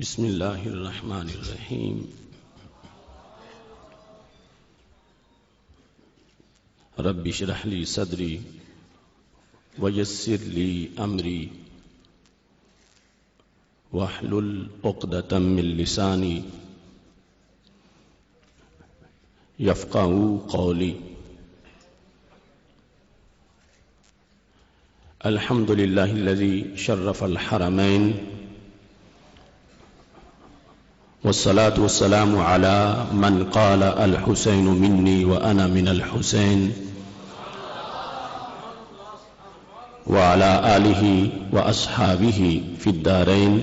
بسم اللہ الرحمن الرحیم رب اشرح لی صدری ویسر لی امری واحلل عقدۃ من لسانی یفقہوا قولی. الحمد للہ الذی شرف الحرمین والصلاة والسلام على من قال الحسين مني وأنا من الحسين وعلى آله وأصحابه في الدارين.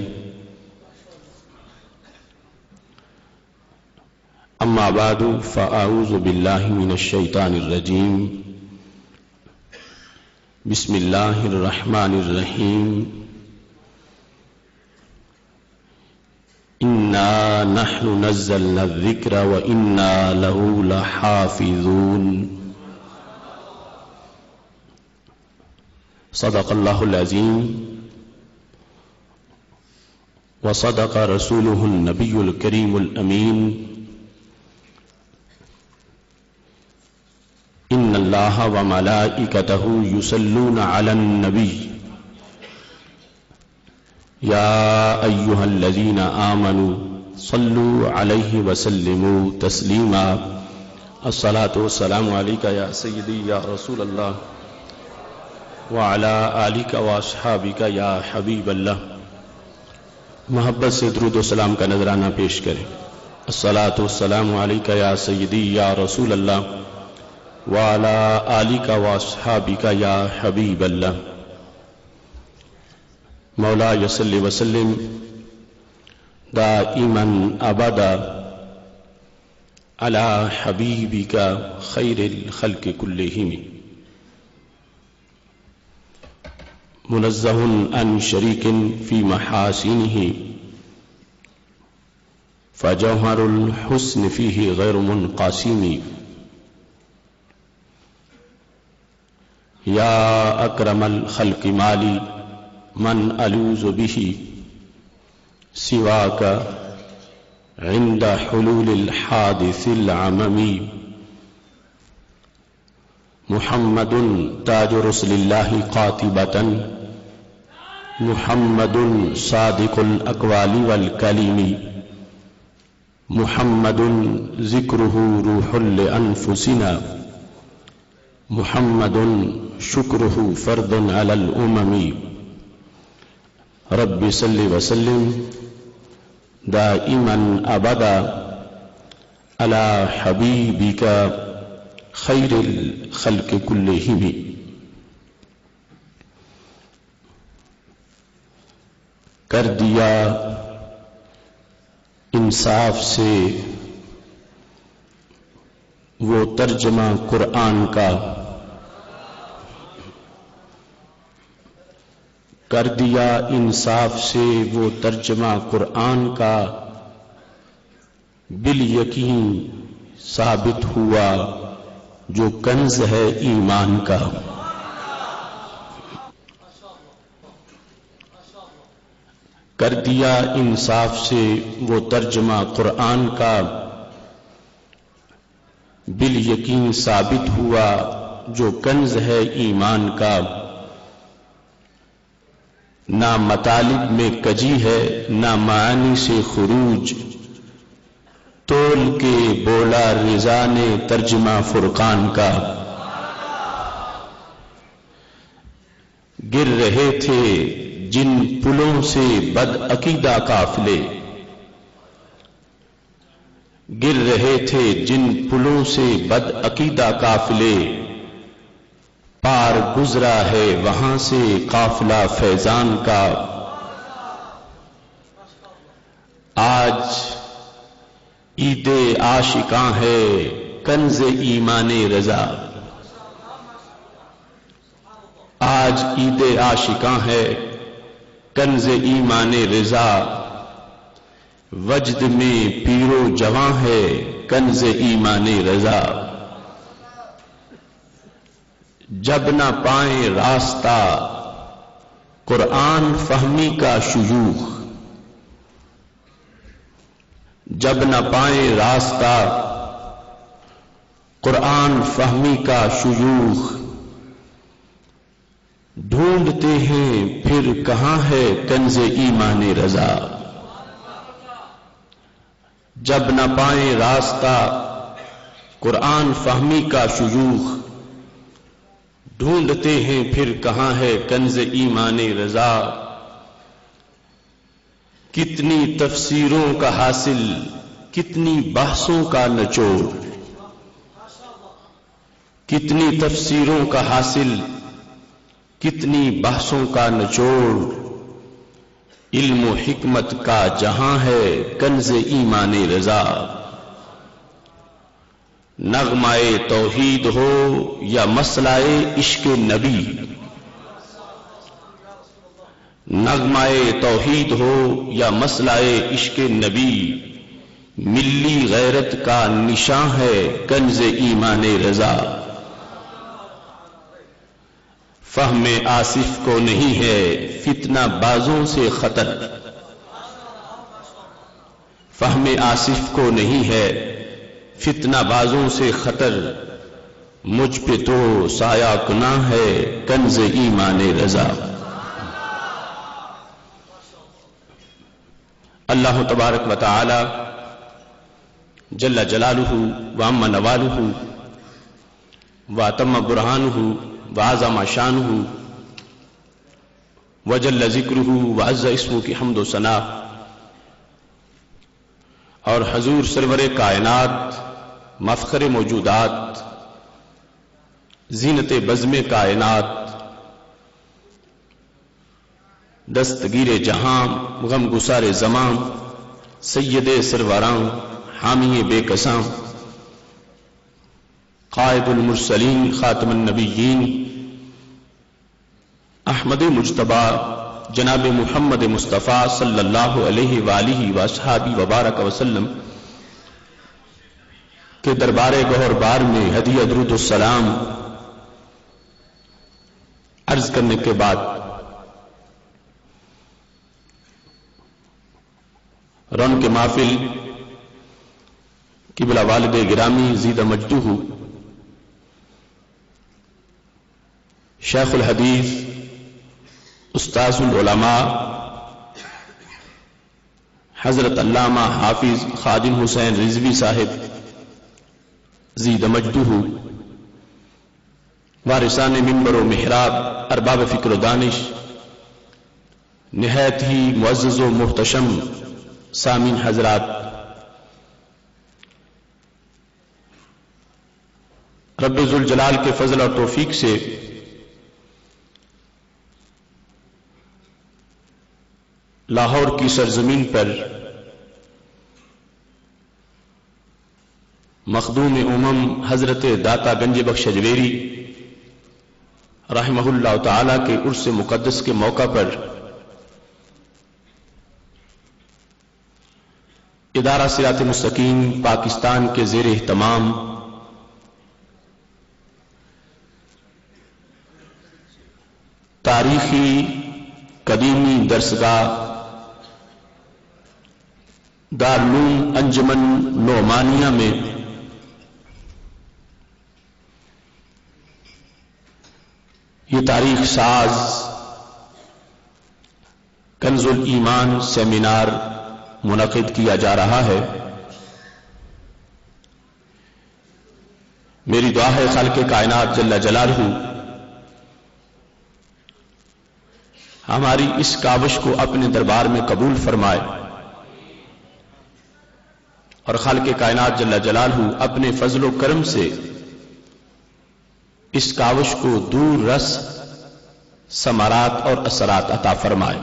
أما بعد فأعوذ بالله من الشيطان الرجيم. بسم الله الرحمن الرحيم. إنا نحن نزلنا الذكر وإنا له لحافظون. صدق الله العظيم وصدق رسوله النبي الكريم الأمين. إن الله وملائكته يصلون على النبي يا أيها الذين آمنوا صلوا عليه وسلموا تسليما. الصلاة والسلام عليك يا سيدي يا رسول الله وعلى آلك وأصحابك يا حبيب الله. محبت سے درود و سلام کا نذرانہ پیش کریں. الصلاة والسلام عليك يا سيدي يا رسول الله وعلى آلك وأصحابك يا حبيب الله. مولا صلی وسلم دائما ابدا على حبیبک خیر الخلق كلهم منزہ عن شریک فی محاسنه فجوہر الحسن فیہ غیر منقسم. یا اکرم الخلق مالی من ألوذ به سواك عند حلول الحادث العممي. محمد تاج رسل الله قاطبة محمد صادق الأقوال والكلم محمد ذكره روح لأنفسنا محمد شكره فرض على الأمم. رب صلی وسلم دائما ابدا على حبیبک خیر الخلق كلهم. کر دیا انصاف سے وہ ترجمہ قرآن کا، کر دیا انصاف سے وہ ترجمہ قرآن کا، بالیقین ثابت ہوا جو کنز ہے ایمان کا. کر دیا انصاف سے وہ ترجمہ قرآن کا، بالیقین ثابت ہوا جو کنز ہے ایمان کا. نہ مطالب میں کجی ہے نہ معانی سے خروج، تول کے بولا رضا نے ترجمہ فرقان کا. گر رہے تھے جن پلوں سے بد عقیدہ قافلے، گر رہے تھے جن پلوں سے بد عقیدہ قافلے، پار گزرا ہے وہاں سے قافلہ فیضان کا. آج عید عاشقاں ہے کنز ایمان رضا، آج عید عاشقاں ہے کنز ایمان رضا. وجد میں پیرو جواں ہے کنز ایمان رضا. جب نہ پائیں راستہ قرآن فہمی کا شیوخ، جب نہ پائیں راستہ قرآن فہمی کا شیوخ، ڈھونڈتے ہیں پھر کہاں ہے کنز ایمان رضا۔ جب نہ پائیں راستہ قرآن فہمی کا شیوخ، ڈھونڈتے ہیں پھر کہاں ہے کنز ایمان رضا۔ کتنی تفسیروں کا حاصل، کتنی بحثوں کا نچوڑ، کتنی تفسیروں کا حاصل، کتنی بحثوں کا نچوڑ، علم و حکمت کا جہاں ہے کنز ایمان رضا۔ نغمہ توحید ہو یا مسئلہ عشق نبی، نغمہ توحید ہو یا مسئلہ عشق نبی، ملی غیرت کا نشان ہے کنز ایمان رضا۔ فہم آصف کو نہیں ہے فتنہ بازوں سے خطر، فہم آصف کو نہیں ہے فتنہ بازوں سے خطر، مجھ پہ تو سایہ گناہ ہے کنز ایمان رضا۔ اللہ تبارک و تعالی جل جلالہ وعم نوالہ واتم برہانہ وعظم شانہ وجل ذکرہ وعز اسمہ کی حمد و ثنا، اور حضور سرور کائنات، مفخر موجودات، زینت بزم کائنات، دستگیر جہاں، غم گسار زمان، سید سروراں، حامی بے کساں، قائد المرسلین، خاتم النبیین، احمد مجتبی جناب محمد مصطفیٰ صلی اللہ علیہ وآلہ وصحبہ وبارک وسلم کے دربار گہر بار میں ہدیہ درود السلام عرض کرنے کے بعد رون کے محفل قبلہ والد گرامی زید مجدہ شیخ الحدیث استاذ العلماء حضرت علامہ حافظ خادم حسین رضوی صاحب زید مجدہ، وارثان منبر و محراب، ارباب فکر و دانش، نہایت ہی معزز و محتشم سامعین حضرات، رب ذوالجلال کے فضل اور توفیق سے لاہور کی سرزمین پر مخدوم امم حضرت داتا گنج بخش اجویری رحمہ اللہ تعالی کے عرس مقدس کے موقع پر ادارہ صراط مستقیم پاکستان کے زیر اہتمام تاریخی قدیمی درسگاہ دارالعلوم انجمن نعمانیہ میں یہ تاریخ ساز کنز الایمان سیمینار منعقد کیا جا رہا ہے۔ میری دعا ہے خالق کائنات جل جلالہ ہماری اس کاوش کو اپنے دربار میں قبول فرمائے، اور خالق کائنات جل جلالہ اپنے فضل و کرم سے اس کاوش کو دور رس ثمرات اور اثرات عطا فرمائے۔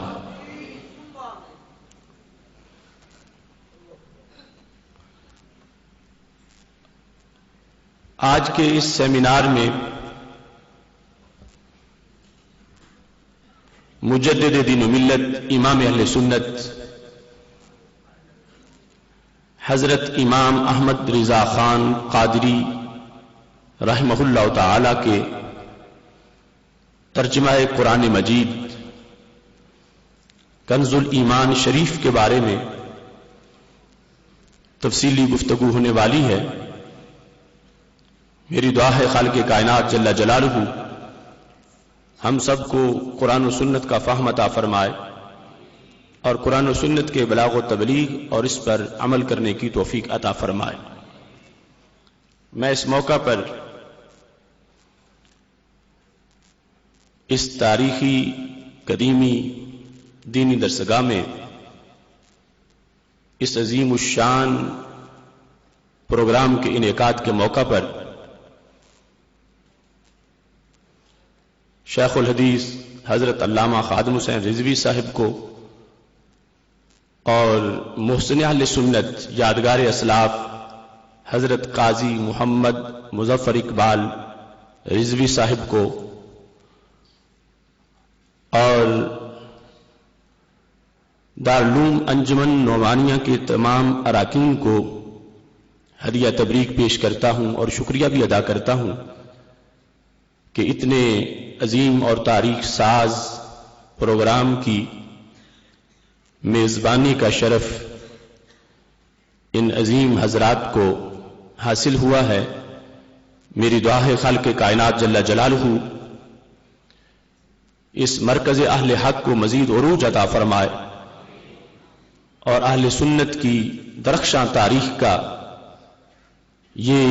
آج کے اس سیمینار میں مجدد دین و ملت امام اہل سنت حضرت امام احمد رضا خان قادری رحمہ اللہ تعالی کے ترجمہ قرآن مجید کنز الایمان شریف کے بارے میں تفصیلی گفتگو ہونے والی ہے۔ میری دعا ہے خالق کائنات جل جلالہ ہم سب کو قرآن و سنت کا فہم عطا فرمائے اور قرآن و سنت کے بلاغ و تبلیغ اور اس پر عمل کرنے کی توفیق عطا فرمائے۔ میں اس موقع پر اس تاریخی قدیمی دینی درسگاہ میں اس عظیم الشان پروگرام کے انعقاد کے موقع پر شیخ الحدیث حضرت علامہ خادم حسین رضوی صاحب کو اور محسن اہل سنت یادگار اسلاف حضرت قاضی محمد مظفر اقبال رضوی صاحب کو اور دارالعلوم انجمن نعمانیہ کے تمام اراکین کو ہدیہ تبریک پیش کرتا ہوں اور شکریہ بھی ادا کرتا ہوں کہ اتنے عظیم اور تاریخ ساز پروگرام کی میزبانی کا شرف ان عظیم حضرات کو حاصل ہوا ہے۔ میری دعا ہے خالق کائنات جل جلالہ اس مرکز اہل حق کو مزید عروج عطا فرمائے اور اہل سنت کی درخشاں تاریخ کا یہ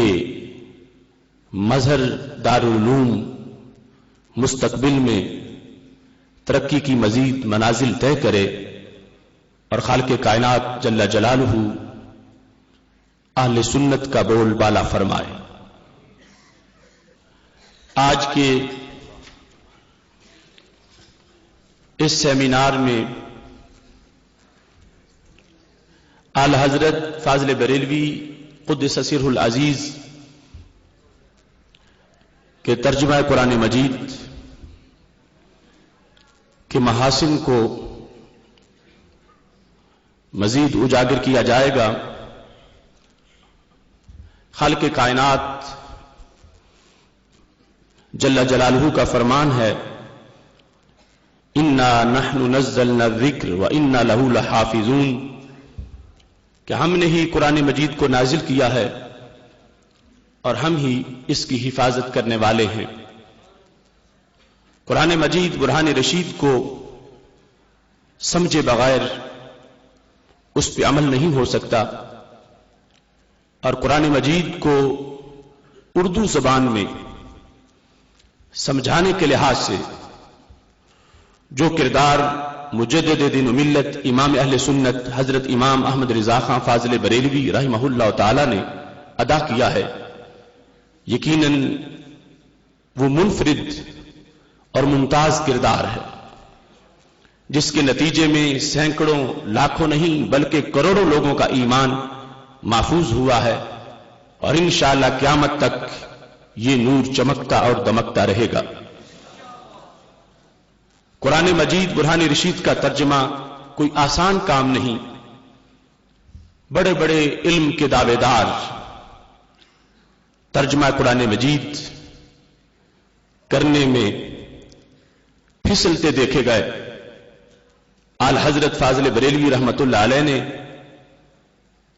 مظہر دارالعلوم مستقبل میں ترقی کی مزید منازل طے کرے اور خالق کائنات جل جلالہ اہل سنت کا بول بالا فرمائے۔ آج کے اس سیمینار میں اعلی حضرت فاضل بریلوی قدس سرہ العزیز کے ترجمہ قرآن مجید کے محاسن کو مزید اجاگر کیا جائے گا۔ خالق کائنات جل جلالہ کا فرمان ہے انا نحن نزلنا الذکر وانا لہ لحافظون کہ ہم نے ہی قرآن مجید کو نازل کیا ہے اور ہم ہی اس کی حفاظت کرنے والے ہیں۔ قرآن مجید برہان رشید کو سمجھے بغیر اس پہ عمل نہیں ہو سکتا، اور قرآن مجید کو اردو زبان میں سمجھانے کے لحاظ سے جو کردار مجدد دین و ملت امام اہل سنت حضرت امام احمد رضا خان فاضل بریلوی رحمہ اللہ تعالی نے ادا کیا ہے، یقیناً وہ منفرد اور ممتاز کردار ہے جس کے نتیجے میں سینکڑوں لاکھوں نہیں بلکہ کروڑوں لوگوں کا ایمان محفوظ ہوا ہے، اور انشاءاللہ قیامت تک یہ نور چمکتا اور دمکتا رہے گا۔ قرآن مجید برہان رشید کا ترجمہ کوئی آسان کام نہیں۔ بڑے بڑے علم کے دعوے دار ترجمہ قرآن مجید کرنے میں پھسلتے دیکھے گئے۔ اعلی حضرت فاضل بریلوی رحمت اللہ علیہ نے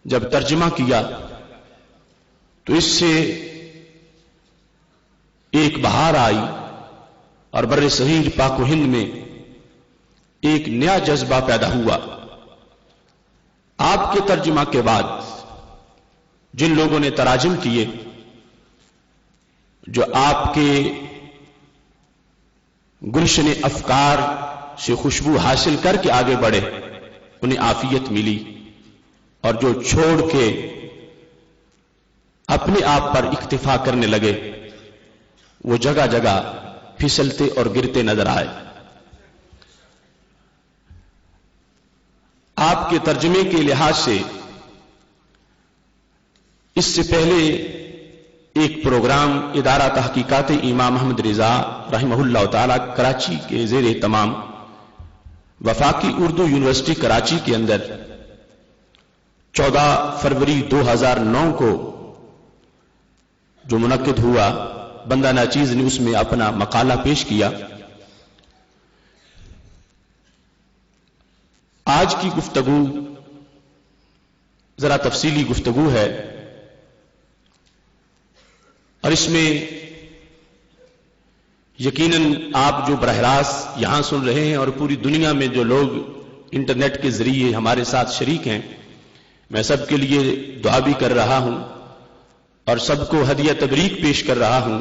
جب ترجمہ کیا تو اس سے ایک بہار آئی اور بر صغیر پاک و ہند میں ایک نیا جذبہ پیدا ہوا۔ آپ کے ترجمہ کے بعد جن لوگوں نے تراجم کیے، جو آپ کے گلشن افکار سے خوشبو حاصل کر کے آگے بڑھے، انہیں عافیت ملی، اور جو چھوڑ کے اپنے آپ پر اکتفا کرنے لگے وہ جگہ جگہ پھسلتے اور گرتے نظر آئے۔ آپ کے ترجمے کے لحاظ سے اس سے پہلے ایک پروگرام ادارہ تحقیقات امام احمد رضا رحمہ اللہ تعالی کراچی کے زیر اہتمام وفاقی اردو یونیورسٹی کراچی کے اندر 14 فروری 2009 کو جو منعقد ہوا، بندہ ناچیز نے اس میں اپنا مقالہ پیش کیا۔ آج کی گفتگو ذرا تفصیلی گفتگو ہے، اور اس میں یقیناً آپ جو براہ راست یہاں سن رہے ہیں اور پوری دنیا میں جو لوگ انٹرنیٹ کے ذریعے ہمارے ساتھ شریک ہیں، میں سب کے لیے دعا بھی کر رہا ہوں اور سب کو ہدیہ تبریک پیش کر رہا ہوں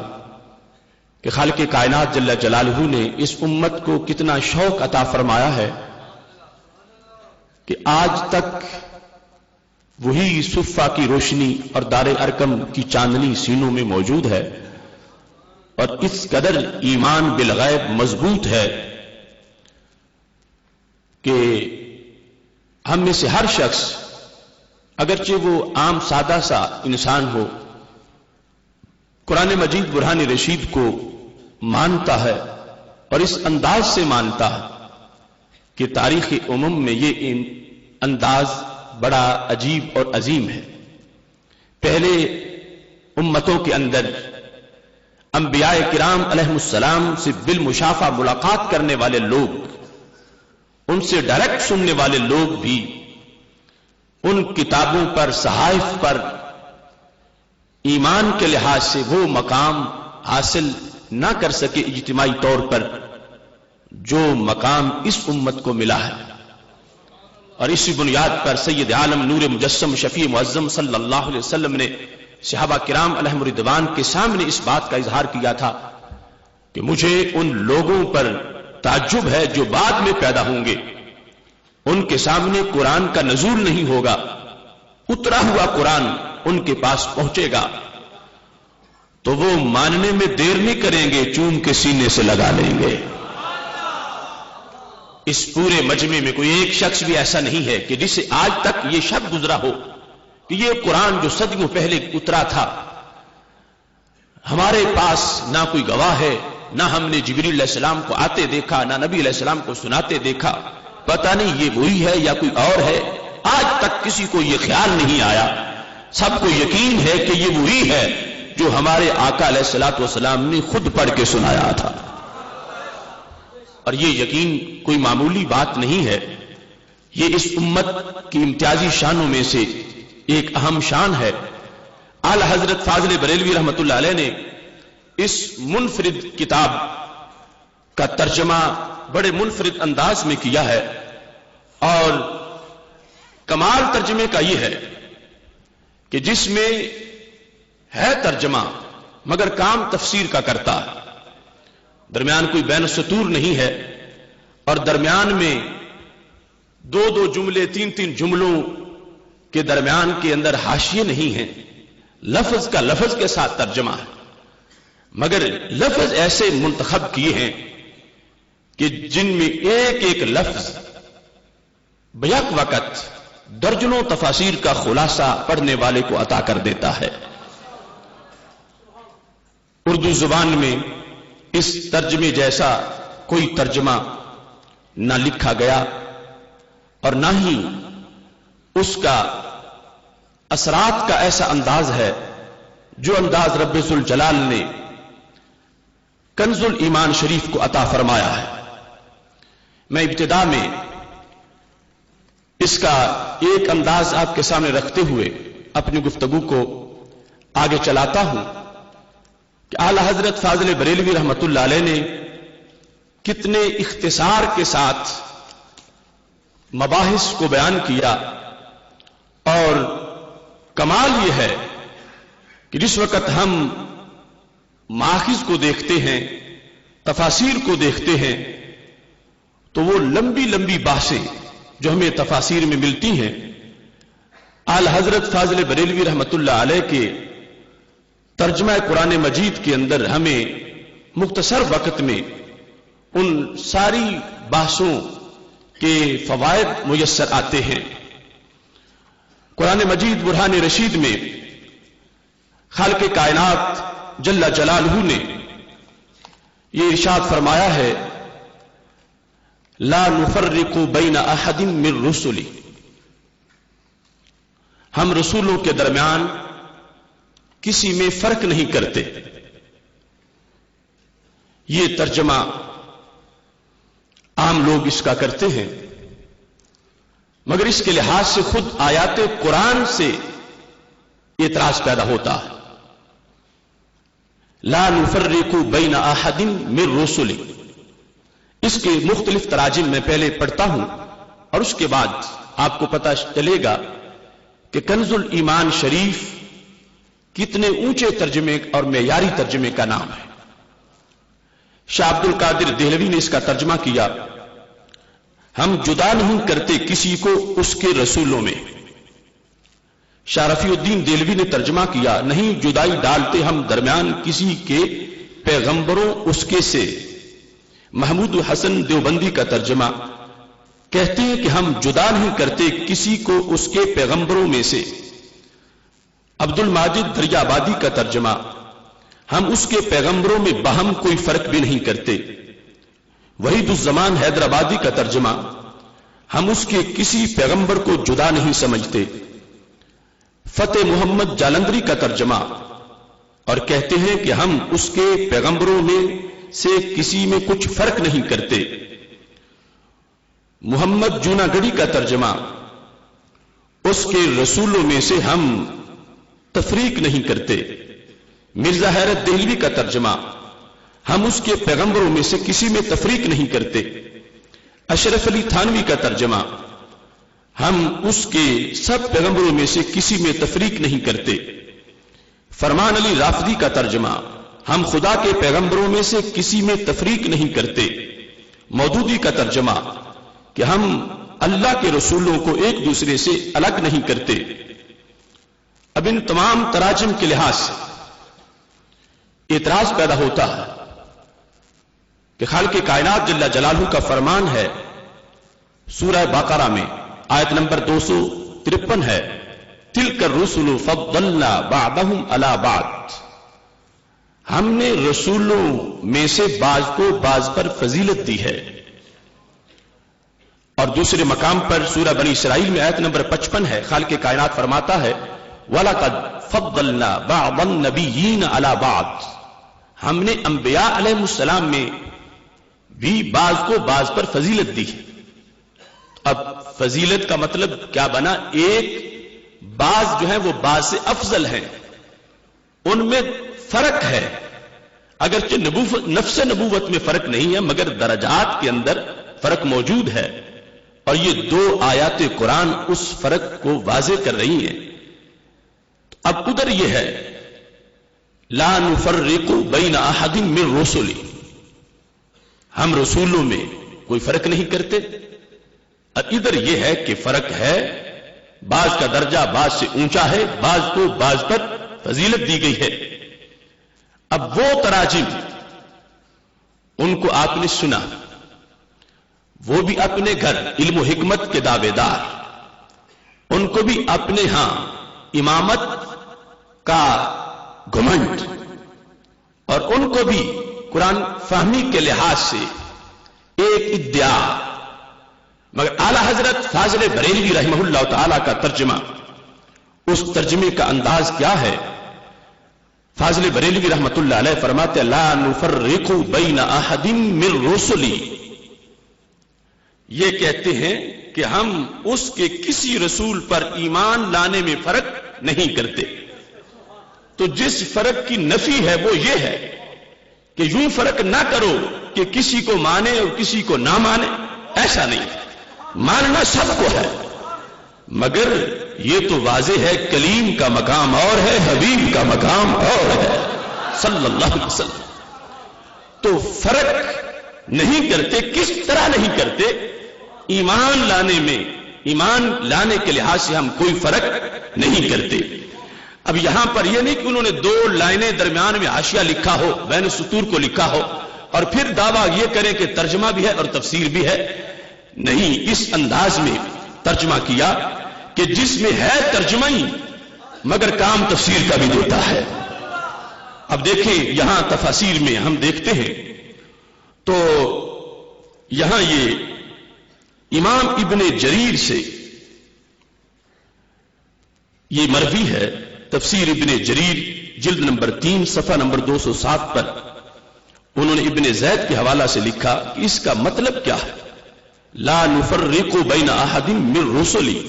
کہ خالق کائنات جل جلالہ نے اس امت کو کتنا شوق عطا فرمایا ہے کہ آج تک وہی صفہ کی روشنی اور دار ارقم کی چاندنی سینوں میں موجود ہے، اور اس قدر ایمان بالغیب مضبوط ہے کہ ہم میں سے ہر شخص، اگرچہ وہ عام سادہ سا انسان ہو، قرآن مجید برہان رشید کو مانتا ہے اور اس انداز سے مانتا ہے کہ تاریخ امم میں یہ انداز بڑا عجیب اور عظیم ہے۔ پہلے امتوں کے اندر انبیاء کرام علیہ السلام سے بالمشافہ ملاقات کرنے والے لوگ، ان سے ڈائریکٹ سننے والے لوگ بھی ان کتابوں پر، صحائف پر ایمان کے لحاظ سے وہ مقام حاصل نہ کر سکے اجتماعی طور پر جو مقام اس امت کو ملا ہے، اور اسی بنیاد پر سید عالم نور مجسم شفیع معظم صلی اللہ علیہ وسلم نے صحابہ کرام علیہم رضوان کے سامنے اس بات کا اظہار کیا تھا کہ مجھے ان لوگوں پر تعجب ہے جو بعد میں پیدا ہوں گے، ان کے سامنے قرآن کا نزول نہیں ہوگا، اترا ہوا قرآن ان کے پاس پہنچے گا تو وہ ماننے میں دیر نہیں کریں گے، چوم کے سینے سے لگا لیں گے۔ اس پورے مجمع میں کوئی ایک شخص بھی ایسا نہیں ہے کہ جسے آج تک یہ شک گزرا ہو کہ یہ قرآن جو صدیوں پہلے اترا تھا، ہمارے پاس نہ کوئی گواہ ہے، نہ ہم نے جبریل علیہ السلام کو آتے دیکھا، نہ نبی علیہ السلام کو سناتے دیکھا، پتہ نہیں یہ وہی ہے یا کوئی اور ہے۔ آج تک کسی کو یہ خیال نہیں آیا، سب کو یقین ہے کہ یہ وہی ہے جو ہمارے آقا علیہ الصلوۃ والسلام نے خود پڑھ کے سنایا تھا، اور یہ یقین کوئی معمولی بات نہیں ہے، یہ اس امت کی امتیازی شانوں میں سے ایک اہم شان ہے۔ اعلی حضرت فاضل بریلوی رحمۃ اللہ علیہ نے اس منفرد کتاب کا ترجمہ بڑے منفرد انداز میں کیا ہے، اور کمال ترجمے کا یہ ہے کہ جس میں ہے ترجمہ مگر کام تفسیر کا کرتا ہے، درمیان کوئی بین السطور نہیں ہے، اور درمیان میں دو دو جملے، تین تین جملوں کے درمیان کے اندر حاشیے نہیں ہیں، لفظ کا لفظ کے ساتھ ترجمہ ہے، مگر لفظ ایسے منتخب کیے ہیں کہ جن میں ایک ایک لفظ بیک وقت درجنوں تفاسیر کا خلاصہ پڑھنے والے کو عطا کر دیتا ہے۔ اردو زبان میں اس ترجمے جیسا کوئی ترجمہ نہ لکھا گیا، اور نہ ہی اس کا اثرات کا ایسا انداز ہے جو انداز رب ذوالجلال نے کنز الایمان شریف کو عطا فرمایا ہے۔ میں ابتدا میں اس کا ایک انداز آپ کے سامنے رکھتے ہوئے اپنی گفتگو کو آگے چلاتا ہوں کہ اعلی حضرت فاضل بریلوی رحمۃ اللہ علیہ نے کتنے اختصار کے ساتھ مباحث کو بیان کیا، اور کمال یہ ہے کہ جس وقت ہم ماخذ کو دیکھتے ہیں، تفاسیر کو دیکھتے ہیں، تو وہ لمبی لمبی بحثیں جو ہمیں تفاسیر میں ملتی ہیں، اعلی حضرت فاضل بریلوی رحمۃ اللہ علیہ کے ترجمہ قرآن مجید کے اندر ہمیں مختصر وقت میں ان ساری بحثوں کے فوائد میسر آتے ہیں۔ قرآن مجید برہان رشید میں خالق کائنات جل جلالہ نے یہ ارشاد فرمایا ہے، لا نفرق بین احد من رسلی، ہم رسولوں کے درمیان کسی میں فرق نہیں کرتے۔ یہ ترجمہ عام لوگ اس کا کرتے ہیں، مگر اس کے لحاظ سے خود آیات قرآن سے اعتراض پیدا ہوتا ہے. لا نفرق بین احد من رسل، اس کے مختلف تراجم میں پہلے پڑھتا ہوں اور اس کے بعد آپ کو پتہ چلے گا کہ کنز الایمان شریف کتنے اونچے ترجمے اور معیاری ترجمے کا نام ہے. شاہ عبد القادر دہلوی نے اس کا ترجمہ کیا، ہم جدا نہیں کرتے کسی کو اس کے رسولوں میں. شاہ رفیع الدین دہلوی نے ترجمہ کیا، نہیں جدائی ڈالتے ہم درمیان کسی کے پیغمبروں اس کے سے. محمود حسن دیوبندی کا ترجمہ کہتے ہیں کہ ہم جدا نہیں کرتے کسی کو اس کے پیغمبروں میں سے. عبد الماجد دریا آبادی کا ترجمہ، ہم اس کے پیغمبروں میں باہم کوئی فرق بھی نہیں کرتے. وحید الزمان حیدرآبادی کا ترجمہ، ہم اس کے کسی پیغمبر کو جدا نہیں سمجھتے. فتح محمد جالندری کا ترجمہ اور کہتے ہیں کہ ہم اس کے پیغمبروں میں سے کسی میں کچھ فرق نہیں کرتے. محمد جوناگڑی کا ترجمہ، اس کے رسولوں میں سے ہم تفریق نہیں کرتے. مرزا حیرت دہلوی کا ترجمہ، ہم اس کے پیغمبروں میں سے کسی میں تفریق نہیں کرتے. اشرف علی تھانوی کا ترجمہ، ہم اس کے سب پیغمبروں میں سے کسی میں تفریق نہیں کرتے. فرمان علی رافضی کا ترجمہ، ہم خدا کے پیغمبروں میں سے کسی میں تفریق نہیں کرتے. مودودی کا ترجمہ کہ ہم اللہ کے رسولوں کو ایک دوسرے سے الگ نہیں کرتے. اب ان تمام تراجم کے لحاظ سے اعتراض پیدا ہوتا ہے کہ خالق کائنات جل جلالہ کا فرمان ہے سورہ بقرہ میں آیت نمبر 253 ہے، تلک الرسل فضلنا بعضهم علی بعض، ہم نے رسولوں میں سے بعض کو بعض پر فضیلت دی ہے. اور دوسرے مقام پر سورہ بنی اسرائیل میں آیت نمبر 55 ہے، خالق کائنات فرماتا ہے وَلَقَدْ فَضَّلْنَا بَعْضَ النَّبِيِّينَ عَلَى بَعْضٍ، ہم نے انبیاء علیہ السلام میں بھی بعض کو بعض پر فضیلت دی. اب فضیلت کا مطلب کیا بنا؟ ایک بعض جو ہے وہ بعض سے افضل ہیں، ان میں فرق ہے. اگرچہ نفس نبوت میں فرق نہیں ہے مگر درجات کے اندر فرق موجود ہے، اور یہ دو آیات قرآن اس فرق کو واضح کر رہی ہیں. اب ادھر یہ ہے لا نفرق بین احد من رسل، ہم رسولوں میں کوئی فرق نہیں کرتے. اور ادھر یہ ہے کہ فرق ہے، بعض کا درجہ بعض سے اونچا ہے، بعض کو بعض پر فضیلت دی گئی ہے. اب وہ تراجم ان کو آپ نے سنا، وہ بھی اپنے گھر علم و حکمت کے دعوے دار، ان کو بھی اپنے ہاں امامت کا گھمنڈ، اور ان کو بھی قرآن فہمی کے لحاظ سے ایک ادعا. مگر اعلی حضرت فاضل بریلوی رحمہ اللہ تعالی کا ترجمہ، اس ترجمے کا انداز کیا ہے؟ فاضل بریلوی رحمۃ اللہ علیہ فرماتے لا نفرق بین احد من رسلی، یہ کہتے ہیں کہ ہم اس کے کسی رسول پر ایمان لانے میں فرق نہیں کرتے. تو جس فرق کی نفی ہے وہ یہ ہے کہ یوں فرق نہ کرو کہ کسی کو مانے اور کسی کو نہ مانے، ایسا نہیں. ماننا سب کو ہے، مگر یہ تو واضح ہے کلیم کا مقام اور ہے، حبیب کا مقام اور ہے صلی اللہ علیہ وسلم. تو فرق نہیں کرتے. کس طرح نہیں کرتے؟ ایمان لانے میں، ایمان لانے کے لحاظ سے ہم کوئی فرق نہیں کرتے. اب یہاں پر یہ نہیں کہ انہوں نے دو لائنیں درمیان میں حاشیہ لکھا ہو، بین سطور کو لکھا ہو اور پھر دعویٰ یہ کریں کہ ترجمہ بھی ہے اور تفسیر بھی ہے. نہیں، اس انداز میں ترجمہ کیا کہ جس میں ہے ترجمہ ہی مگر کام تفسیر کا بھی دیتا ہے. اب دیکھیں یہاں تفاسیر میں ہم دیکھتے ہیں تو یہاں یہ امام ابن جریر سے یہ مروی ہے، تفسیر ابن جریر جلد نمبر 3 صفحہ نمبر 207 پر انہوں نے ابن زید کے حوالہ سے لکھا کہ اس کا مطلب کیا ہے. لا نفرق بین احد من رسلی،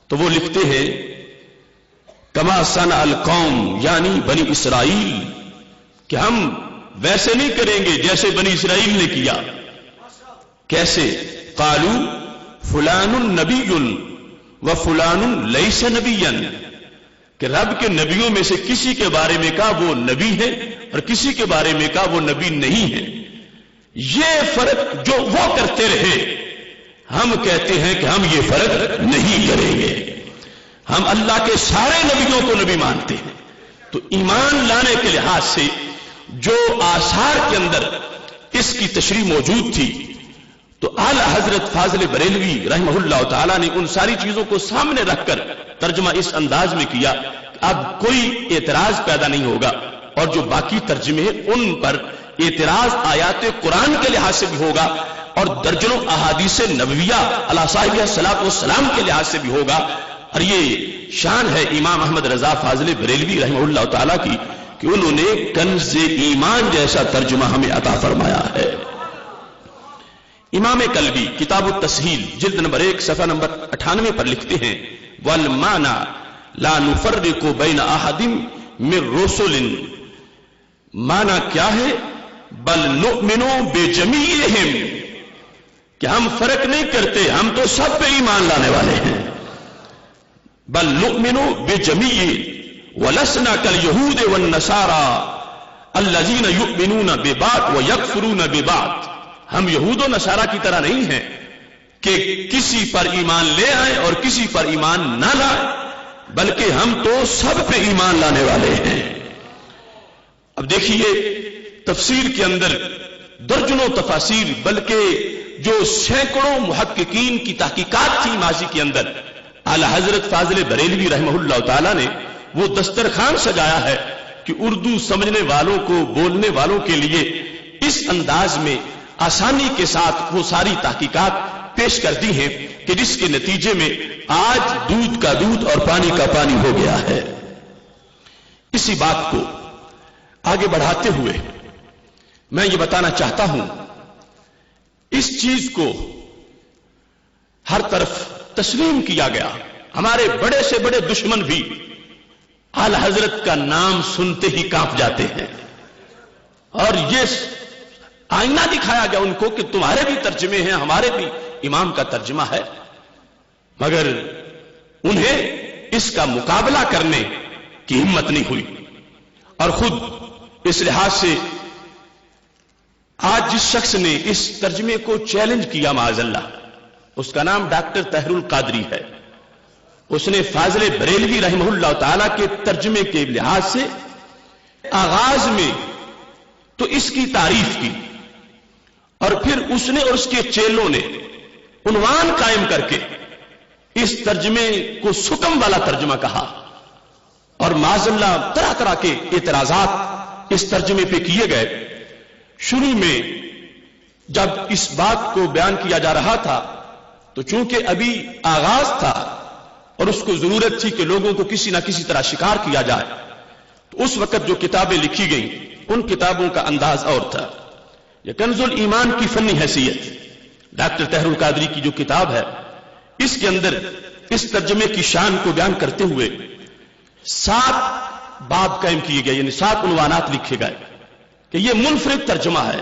تو وہ لکھتے ہیں کما صنع القوم یعنی بنی اسرائیل، کہ ہم ویسے نہیں کریں گے جیسے بنی اسرائیل نے کیا. کیسے؟ قالوا فلان نبی و فلان لیس نبیا، کہ رب کے نبیوں میں سے کسی کے بارے میں کہا وہ نبی ہے اور کسی کے بارے میں کہا وہ نبی نہیں ہے. یہ فرق جو وہ کرتے رہے، ہم کہتے ہیں کہ ہم یہ فرق نہیں کریں گے. ہم اللہ کے سارے نبیوں کو نبی مانتے ہیں. تو ایمان لانے کے لحاظ سے جو آثار کے اندر اس کی تشریح موجود تھی، تو اعلی حضرت فاضل بریلوی رحمہ اللہ تعالی نے ان ساری چیزوں کو سامنے رکھ کر ترجمہ اس انداز میں کیا کہ اب کوئی اعتراض پیدا نہیں ہوگا، اور جو باقی ترجمے ہیں ان پر اعتراض آیات قرآن کے لحاظ سے بھی ہوگا اور درجنوں احادیث نبویہ علی صاحب الصلاۃ والسلام کے لحاظ سے بھی ہوگا. اور یہ شان ہے امام احمد رضا فاضل بریلوی رحمہ اللہ تعالی کی کہ انہوں نے کنز ایمان جیسا ترجمہ ہمیں عطا فرمایا ہے. امام کلبی کتاب التسہیل جلد نمبر 1 صفحہ نمبر 98 پر لکھتے ہیں والمعنی لا نفرق بین احد من رسل، معنی کیا ہے؟ بل نؤمن بجمیعہم، کہ ہم فرق نہیں کرتے، ہم تو سب پہ ایمان لانے والے ہیں. بل نؤمن بجمیع ولسنا کالیہود والنصارى الذین یؤمنون ببعض ویکفرون ببعض، ہم یہود و نصارہ کی طرح نہیں ہیں کہ کسی پر ایمان لے آئیں اور کسی پر ایمان نہ لائیں، بلکہ ہم تو سب پہ ایمان لانے والے ہیں. اب دیکھیے تفسیر کے اندر درجنوں تفاسیر، بلکہ جو سینکڑوں محققین کی تحقیقات تھی ماضی کے اندر، اعلی حضرت فاضل بریلوی رحمہ اللہ تعالی نے وہ دسترخوان سجایا ہے کہ اردو سمجھنے والوں کو، بولنے والوں کے لیے اس انداز میں آسانی کے ساتھ وہ ساری تحقیقات پیش کر دی ہیں کہ جس کے نتیجے میں آج دودھ کا دودھ اور پانی کا پانی ہو گیا ہے. اسی بات کو آگے بڑھاتے ہوئے میں یہ بتانا چاہتا ہوں، اس چیز کو ہر طرف تسلیم کیا گیا. ہمارے بڑے سے بڑے دشمن بھی اعلی حضرت کا نام سنتے ہی کانپ جاتے ہیں، اور یہ آئینہ دکھایا گیا ان کو کہ تمہارے بھی ترجمے ہیں، ہمارے بھی امام کا ترجمہ ہے، مگر انہیں اس کا مقابلہ کرنے کی ہمت نہیں ہوئی. اور خود اس لحاظ سے آج جس شخص نے اس ترجمے کو چیلنج کیا معاذ اللہ، اس کا نام ڈاکٹر طاہر القادری ہے. اس نے فاضل بریلوی رحمہ اللہ تعالی کے ترجمے کے لحاظ سے آغاز میں تو اس کی تعریف کی، اور پھر اس نے اور اس کے چیلوں نے عنوان قائم کر کے اس ترجمے کو سکم والا ترجمہ کہا، اور معاذ اللہ طرح طرح کے اعتراضات اس ترجمے پہ کیے گئے. شروع میں جب اس بات کو بیان کیا جا رہا تھا تو چونکہ ابھی آغاز تھا اور اس کو ضرورت تھی کہ لوگوں کو کسی نہ کسی طرح شکار کیا جائے، تو اس وقت جو کتابیں لکھی گئیں ان کتابوں کا انداز اور تھا. یہ کنز الایمان کی فنی حیثیت ڈاکٹر طاہر القادری کی جو کتاب ہے، اس کے اندر اس ترجمے کی شان کو بیان کرتے ہوئے 7 باب قائم کیے گئے، یعنی 7 عنوانات لکھے گئے کہ یہ منفرد ترجمہ ہے.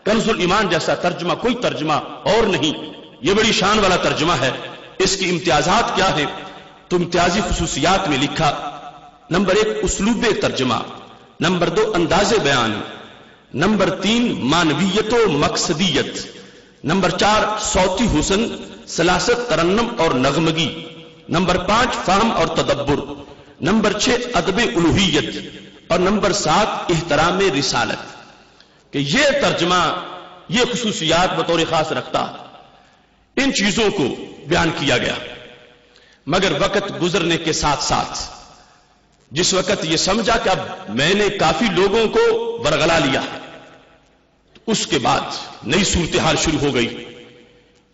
کنز الایمان جیسا ترجمہ کوئی ترجمہ اور نہیں، یہ بڑی شان والا ترجمہ ہے. اس کی امتیازات کیا ہے؟ تو امتیازی خصوصیات میں لکھا، نمبر 1 اسلوب ترجمہ، نمبر 2 انداز بیان، نمبر 3 معنویت و مقصدیت، نمبر 4 صوتی حسن، سلاست ترنم اور نغمگی، نمبر 5 فہم اور تدبر، نمبر 6 ادب الوہیت، اور نمبر 7 احترام رسالت. کہ یہ ترجمہ یہ خصوصیات بطور خاص رکھتا. ان چیزوں کو بیان کیا گیا، مگر وقت گزرنے کے ساتھ ساتھ جس وقت یہ سمجھا کہ اب میں نے کافی لوگوں کو ورغلا لیا، اس کے بعد نئی صورتحال شروع ہو گئی.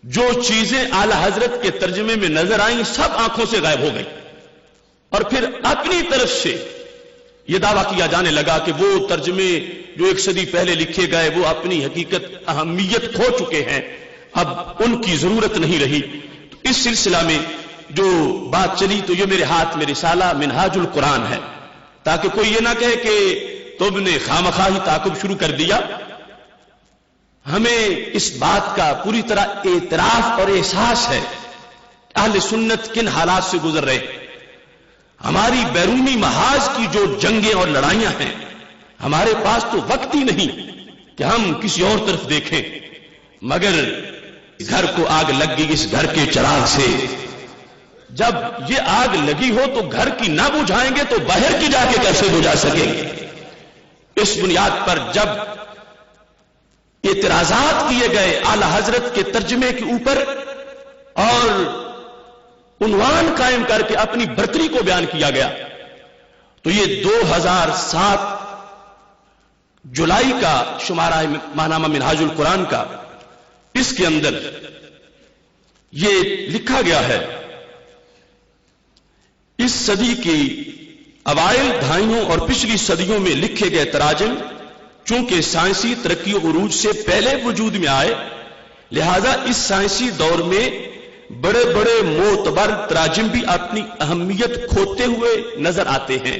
جو چیزیں اعلی حضرت کے ترجمے میں نظر آئیں سب آنکھوں سے غائب ہو گئی، اور پھر اپنی طرف سے یہ دعویٰ کیا جانے لگا کہ وہ ترجمے جو 1 صدی پہلے لکھے گئے وہ اپنی حقیقت اہمیت کھو چکے ہیں، اب ان کی ضرورت نہیں رہی. تو اس سلسلہ میں جو بات چلی تو یہ میرے ہاتھ میں رسالہ منہاج القرآن ہے، تاکہ کوئی یہ نہ کہے کہ تم نے خامخواہ ہی تعاقب شروع کر دیا. ہمیں اس بات کا پوری طرح اعتراف اور احساس ہے اہل سنت کن حالات سے گزر رہے. ہماری بیرونی محاذ کی جو جنگیں اور لڑائیاں ہیں، ہمارے پاس تو وقت ہی نہیں کہ ہم کسی اور طرف دیکھیں، مگر گھر کو آگ لگ گئی اس گھر کے چراغ سے. جب یہ آگ لگی ہو تو گھر کی نہ بجھائیں گے تو باہر کی جا کے کیسے بجھا سکیں گے؟ اس بنیاد پر جب اعتراضات کیے گئے اعلی حضرت کے ترجمے کے اوپر اور عنوان قائم کر کے اپنی برتری کو بیان کیا گیا، تو یہ 2007 جولائی کا شمارہ ماہنامہ منہاج القرآن کا، اس کے اندر یہ لکھا گیا ہے: اس صدی کی اوائل دہائیوں اور پچھلی صدیوں میں لکھے گئے تراجم چونکہ سائنسی ترقی و عروج سے پہلے وجود میں آئے، لہذا اس سائنسی دور میں بڑے بڑے معتبر تراجم بھی اپنی اہمیت کھوتے ہوئے نظر آتے ہیں.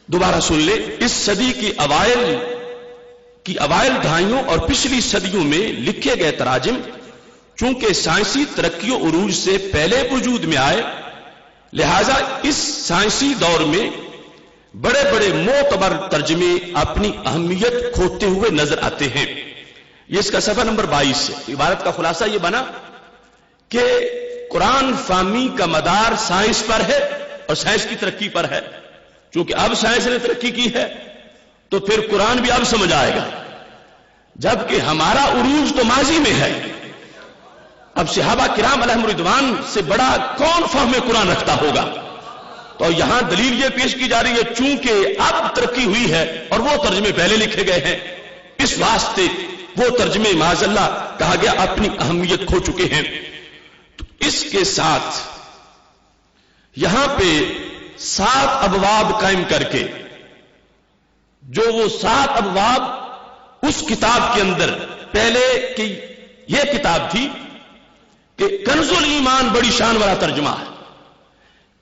دوبارہ سن لے، اس صدی کی اوائل دہائیوں اور پچھلی صدیوں میں لکھے گئے تراجم چونکہ سائنسی ترقی و عروج سے پہلے وجود میں آئے، لہذا اس سائنسی دور میں بڑے بڑے معتبر ترجمے اپنی اہمیت کھوتے ہوئے نظر آتے ہیں. یہ اس کا صفحہ نمبر 22 ہے. عبارت کا خلاصہ یہ بنا کہ قرآن فہمی کا مدار سائنس پر ہے اور سائنس کی ترقی پر ہے. چونکہ اب سائنس نے ترقی کی ہے تو پھر قرآن بھی اب سمجھ آئے گا، جبکہ ہمارا عروج تو ماضی میں ہے. اب صحابہ کرام علیہم رضوان سے بڑا کون فہم قرآن رکھتا ہوگا؟ تو یہاں دلیل یہ پیش کی جا رہی ہے چونکہ اب ترقی ہوئی ہے اور وہ ترجمے پہلے لکھے گئے ہیں، اس واسطے وہ ترجمے معاذ اللہ کہا گیا اپنی اہمیت کھو چکے ہیں. تو اس کے ساتھ یہاں پہ 7 ابواب قائم کر کے، جو وہ 7 ابواب اس کتاب کے اندر، پہلے کی یہ کتاب تھی کہ کنز الایمان بڑی شان والا ترجمہ ہے،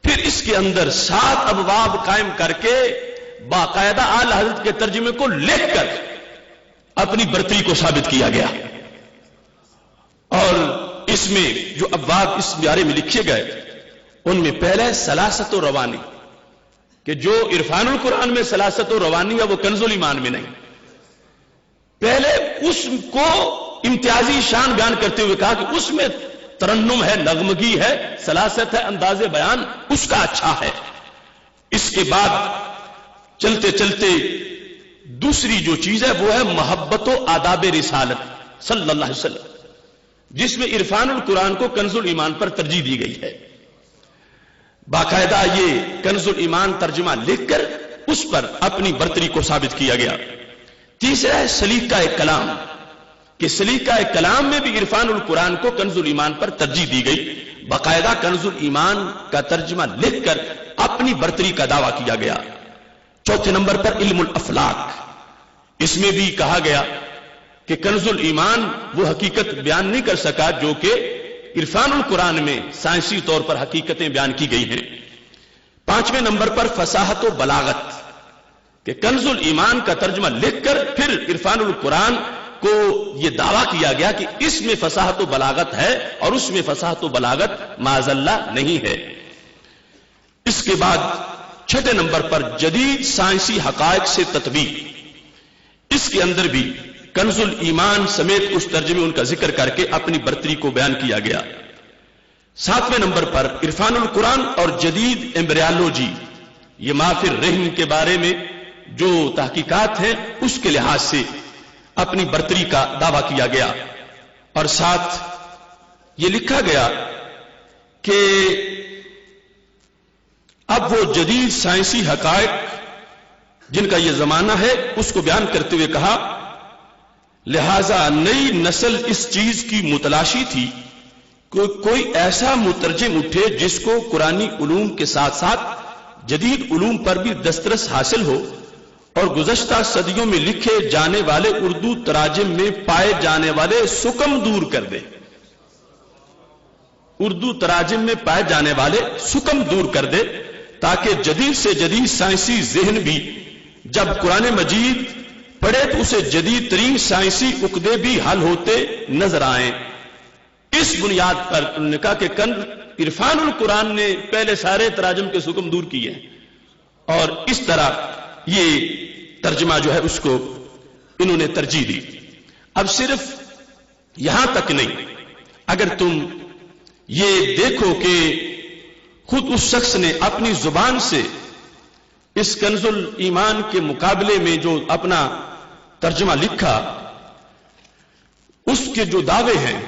پھر اس کے اندر 7 ابواب قائم کر کے باقاعدہ اعلی حضرت کے ترجمے کو لکھ کر اپنی برتری کو ثابت کیا گیا. اور اس میں جو ابواب اس بارے میں لکھے گئے ان میں پہلے سلاست و روانی، کہ جو عرفان القرآن میں سلاست و روانی ہے وہ کنز الایمان میں نہیں. پہلے اس کو امتیازی شان بیان کرتے ہوئے کہا کہ اس میں ترنم ہے، نغمگی ہے، سلاست ہے، انداز بیان اس کا اچھا ہے. اس کے بعد چلتے چلتے دوسری جو چیز ہے وہ ہے محبت و آداب رسالت صلی اللہ علیہ وسلم، جس میں عرفان القرآن کو کنز الایمان پر ترجیح دی گئی ہے. باقاعدہ یہ کنز الایمان ترجمہ لکھ کر اس پر اپنی برتری کو ثابت کیا گیا. تیسرا ہے سلیقہ کلام، کہ سلیقہ کلام میں بھی عرفان القرآن کو کنز الایمان پر ترجیح دی گئی. باقاعدہ کنز الایمان کا ترجمہ لکھ کر اپنی برتری کا دعویٰ کیا گیا. چوتھے نمبر پر علم الافلاک، اس میں بھی کہا گیا کہ کنز الایمان وہ حقیقت بیان نہیں کر سکا جو کہ عرفان القرآن میں سائنسی طور پر حقیقتیں بیان کی گئی ہیں. پانچویں نمبر پر فصاحت و بلاغت، کہ کنز الایمان کا ترجمہ لکھ کر پھر عرفان القرآن کو یہ دعویٰ کیا گیا کہ اس میں فصاحت و بلاغت ہے اور اس میں فصاحت و بلاغت معاذ اللہ نہیں ہے. اس کے بعد چھٹے نمبر پر جدید سائنسی حقائق سے تطبیق، اس کے اندر بھی کنز الایمان سمیت کچھ ترجمے ان کا ذکر کر کے اپنی برتری کو بیان کیا گیا. ساتویں نمبر پر عرفان القرآن اور جدید ایمبریالوجی، یہ مافر رحم کے بارے میں جو تحقیقات ہیں اس کے لحاظ سے اپنی برتری کا دعویٰ کیا گیا. اور ساتھ یہ لکھا گیا کہ اب وہ جدید سائنسی حقائق جن کا یہ زمانہ ہے اس کو بیان کرتے ہوئے کہا لہذا نئی نسل اس چیز کی متلاشی تھی کہ کوئی ایسا مترجم اٹھے جس کو قرآنی علوم کے ساتھ ساتھ جدید علوم پر بھی دسترس حاصل ہو اور گزشتہ صدیوں میں لکھے جانے والے اردو تراجم میں پائے جانے والے سکم دور کر دے. اردو تراجم میں پائے جانے والے سکم دور کر دے تاکہ جدید سے جدید سائنسی ذہن بھی جب قرآن مجید پڑھے تو اسے جدید ترین سائنسی عقدے بھی حل ہوتے نظر آئیں. اس بنیاد پر انہوں نے کہا کہ عرفان القرآن نے پہلے سارے تراجم کے سکم دور کیے اور اس طرح یہ ترجمہ جو ہے اس کو انہوں نے ترجیح دی. اب صرف یہاں تک نہیں، اگر تم یہ دیکھو کہ خود اس شخص نے اپنی زبان سے اس کنز الایمان کے مقابلے میں جو اپنا ترجمہ لکھا، اس کے جو دعوے ہیں،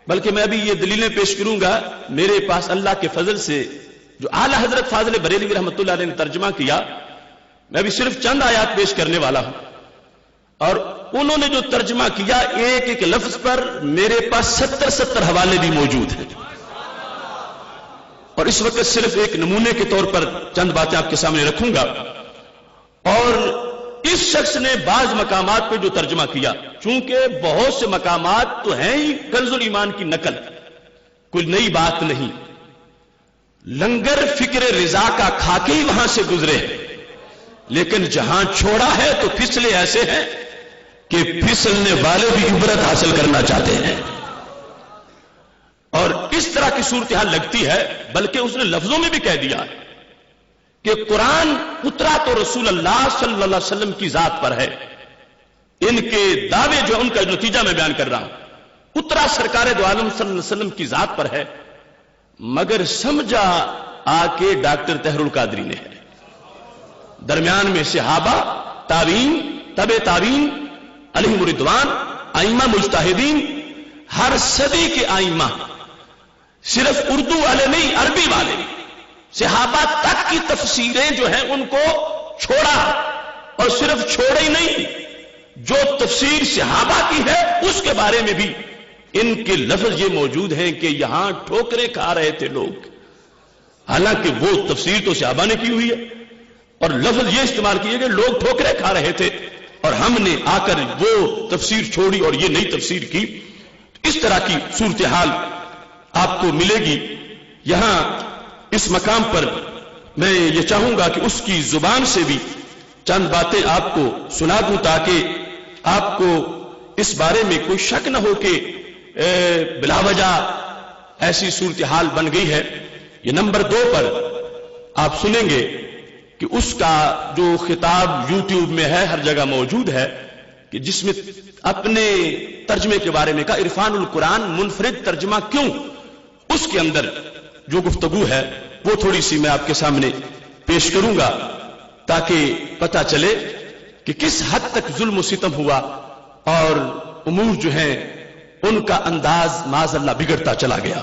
بلکہ میں ابھی یہ دلیلیں پیش کروں گا. میرے پاس اللہ کے فضل سے جو اعلی حضرت فاضل بریلوی رحمۃ اللہ علیہ نے ترجمہ کیا، میں ابھی صرف چند آیات پیش کرنے والا ہوں، اور انہوں نے جو ترجمہ کیا ایک ایک لفظ پر میرے پاس 70 حوالے بھی موجود ہیں. اور اس وقت صرف ایک نمونے کے طور پر چند باتیں آپ کے سامنے رکھوں گا. اور اس شخص نے بعض مقامات پہ جو ترجمہ کیا، چونکہ بہت سے مقامات تو ہیں ہی کنز الایمان کی نقل، کوئی نئی بات نہیں، لنگر فکر رضا کا کھا کے ہی وہاں سے گزرے، لیکن جہاں چھوڑا ہے تو پھسلے ایسے ہیں کہ پھسلنے والے بھی عبرت حاصل کرنا چاہتے ہیں. اور اس طرح کی صورتحال لگتی ہے، بلکہ اس نے لفظوں میں بھی کہہ دیا کہ قرآن اترا تو رسول اللہ صلی اللہ علیہ وسلم کی ذات پر ہے. ان کے دعوے جو ان کا نتیجہ میں بیان کر رہا ہوں، اترا سرکار دو عالم صلی اللہ علیہ وسلم کی ذات پر ہے، مگر سمجھا آ کے ڈاکٹر طاہر القادری نے ہے. درمیان میں صحابہ، تابعین، تبع تابعین علیہم رضوان، ائمہ مجتہدین، ہر صدی کے ائمہ، صرف اردو والے نہیں عربی والے، صحابہ تک کی تفسیریں جو ہیں ان کو چھوڑا، اور صرف چھوڑے ہی نہیں، جو تفسیر صحابہ کی ہے اس کے بارے میں بھی ان کے لفظ یہ موجود ہیں کہ یہاں ٹھوکریں کھا رہے تھے لوگ، حالانکہ وہ تفسیر تو صحابہ نے کی ہوئی ہے، اور لفظ یہ استعمال کیے کہ لوگ ٹھوکریں کھا رہے تھے اور ہم نے آ کر وہ تفسیر چھوڑی اور یہ نئی تفسیر کی. اس طرح کی صورتحال آپ کو ملے گی. یہاں اس مقام پر میں یہ چاہوں گا کہ اس کی زبان سے بھی چند باتیں آپ کو سنا دوں تاکہ آپ کو اس بارے میں کوئی شک نہ ہو کہ بلا وجہ ایسی صورتحال بن گئی ہے. یہ نمبر 2 پر آپ سنیں گے کہ اس کا جو خطاب یوٹیوب میں ہے، ہر جگہ موجود ہے، کہ جس میں اپنے ترجمے کے بارے میں کہا عرفان القرآن منفرد ترجمہ کیوں. اس کے اندر جو گفتگو ہے وہ تھوڑی سی میں آپ کے سامنے پیش کروں گا تاکہ پتہ چلے کہ کس حد تک ظلم و ستم ہوا اور امور جو ہیں ان کا انداز معاذ اللہ بگڑتا چلا گیا.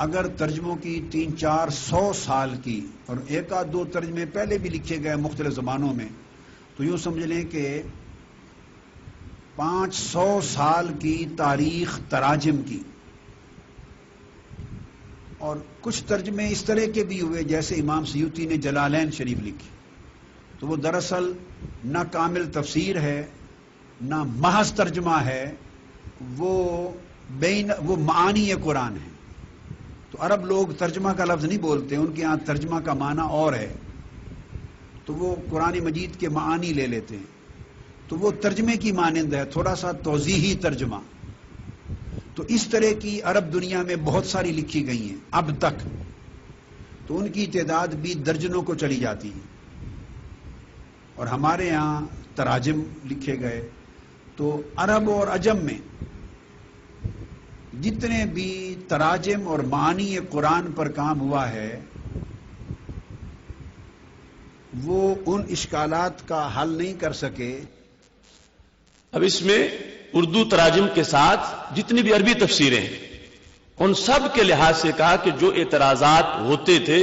اگر ترجموں کی 300-400 سال کی اور 1-2 ترجمے پہلے بھی لکھے گئے مختلف زبانوں میں، تو یوں سمجھ لیں کہ 500 سال کی تاریخ تراجم کی. اور کچھ ترجمے اس طرح کے بھی ہوئے جیسے امام سیوطی نے جلالین شریف لکھی، تو وہ دراصل نہ کامل تفسیر ہے نہ محض ترجمہ ہے، وہ معانی قرآن ہے. تو عرب لوگ ترجمہ کا لفظ نہیں بولتے، ان کے ہاں ترجمہ کا معنی اور ہے، تو وہ قرآن مجید کے معانی لے لیتے ہیں، تو وہ ترجمے کی مانند ہے، تھوڑا سا توضیحی ترجمہ. تو اس طرح کی عرب دنیا میں بہت ساری لکھی گئی ہیں اب تک، تو ان کی تعداد بھی درجنوں کو چلی جاتی ہے. اور ہمارے ہاں تراجم لکھے گئے، تو عرب اور عجم میں جتنے بھی تراجم اور معانی قرآن پر کام ہوا ہے وہ ان اشکالات کا حل نہیں کر سکے. اب اس میں اردو تراجم کے ساتھ جتنی بھی عربی تفسیریں ہیں ان سب کے لحاظ سے کہا کہ جو اعتراضات ہوتے تھے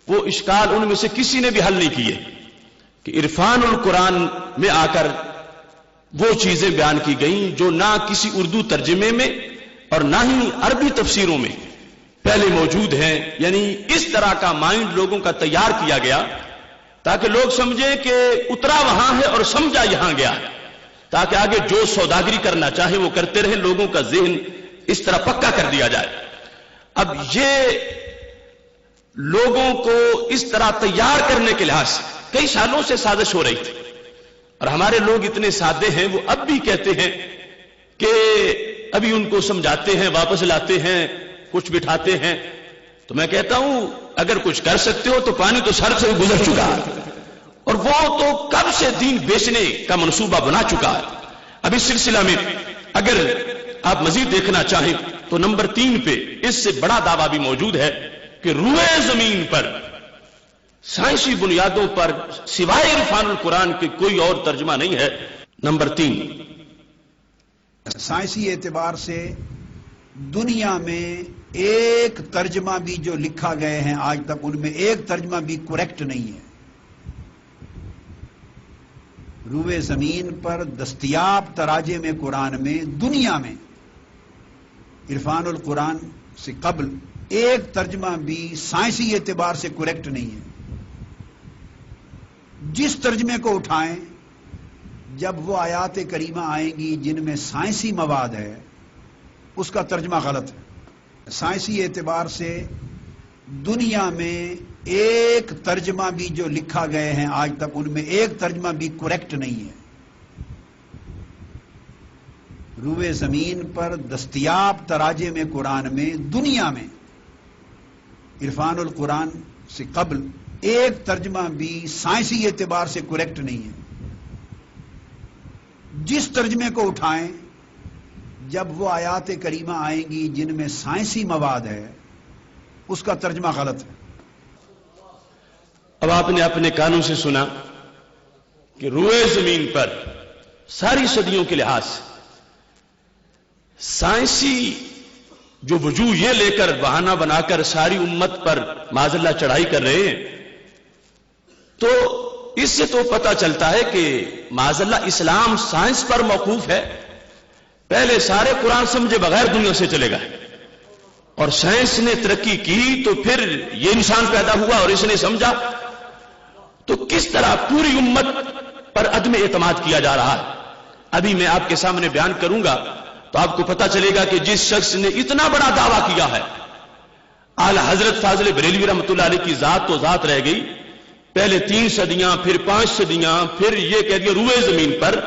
وہ اشکال ان میں سے کسی نے بھی حل نہیں کیے، کہ عرفان القرآن میں آ کر وہ چیزیں بیان کی گئیں جو نہ کسی اردو ترجمے میں اور نہ ہی عربی تفسیروں میں پہلے موجود ہیں. یعنی اس طرح کا مائنڈ لوگوں کا تیار کیا گیا تاکہ لوگ سمجھیں کہ اترا وہاں ہے اور سمجھا یہاں گیا ہے، تاکہ آگے جو سوداگری کرنا چاہے وہ کرتے رہیں، لوگوں کا ذہن اس طرح پکا کر دیا جائے۔ اب یہ لوگوں کو اس طرح تیار کرنے کے لحاظ سے کئی سالوں سے سازش ہو رہی تھی، اور ہمارے لوگ اتنے سادے ہیں، وہ اب بھی کہتے ہیں کہ ابھی ان کو سمجھاتے ہیں، واپس لاتے ہیں، کچھ بٹھاتے ہیں۔ تو میں کہتا ہوں اگر کچھ کر سکتے ہو تو پانی تو سر سے گزر چکا ہے، اور وہ تو کب سے دین بیچنے کا منصوبہ بنا چکا ہے۔ اب اس سلسلہ میں اگر آپ مزید دیکھنا چاہیں تو نمبر 3 پہ اس سے بڑا دعویٰ بھی موجود ہے کہ روئے زمین پر سائنسی بنیادوں پر سوائے عرفان القرآن کے کوئی اور ترجمہ نہیں ہے۔ نمبر 3، سائنسی اعتبار سے دنیا میں ایک ترجمہ بھی جو لکھا گئے ہیں آج تک، ان میں ایک ترجمہ بھی کریکٹ نہیں ہے۔ روئے زمین پر دستیاب تراجم قرآن میں دنیا میں عرفان القرآن سے قبل ایک ترجمہ بھی سائنسی اعتبار سے کریکٹ نہیں ہے۔ جس ترجمے کو اٹھائیں، جب وہ آیات کریمہ آئیں گی جن میں سائنسی مواد ہے، اس کا ترجمہ غلط ہے۔ سائنسی اعتبار سے دنیا میں ایک ترجمہ بھی جو لکھا گئے ہیں آج تک، ان میں ایک ترجمہ بھی کریکٹ نہیں ہے۔ روئے زمین پر دستیاب تراجم قرآن میں دنیا میں عرفان القرآن سے قبل ایک ترجمہ بھی سائنسی اعتبار سے کریکٹ نہیں ہے۔ جس ترجمے کو اٹھائیں، جب وہ آیات کریمہ آئیں گی جن میں سائنسی مواد ہے، اس کا ترجمہ غلط ہے۔ اب آپ نے اپنے کانوں سے سنا کہ روئے زمین پر ساری صدیوں کے لحاظ سے سائنسی جو وجوہ یہ لے کر بہانہ بنا کر ساری امت پر معاذ اللہ چڑھائی کر رہے ہیں، تو اس سے تو پتہ چلتا ہے کہ معاذ اللہ اسلام سائنس پر موقوف ہے۔ پہلے سارے قرآن سمجھے بغیر دنیا سے چلے گئے، اور سائنس نے ترقی کی تو پھر یہ انسان پیدا ہوا اور اس نے سمجھا، تو کس طرح پوری امت پر عدم اعتماد کیا جا رہا ہے۔ ابھی میں آپ کے سامنے بیان کروں گا تو آپ کو پتہ چلے گا کہ جس شخص نے اتنا بڑا دعویٰ کیا ہے، اعلی حضرت فاضل بریلوی رحمۃ اللہ علیہ کی ذات تو ذات رہ گئی، پہلے 3 صدیاں، پھر 5 صدیاں، پھر یہ کہہ دیا روئے زمین پر،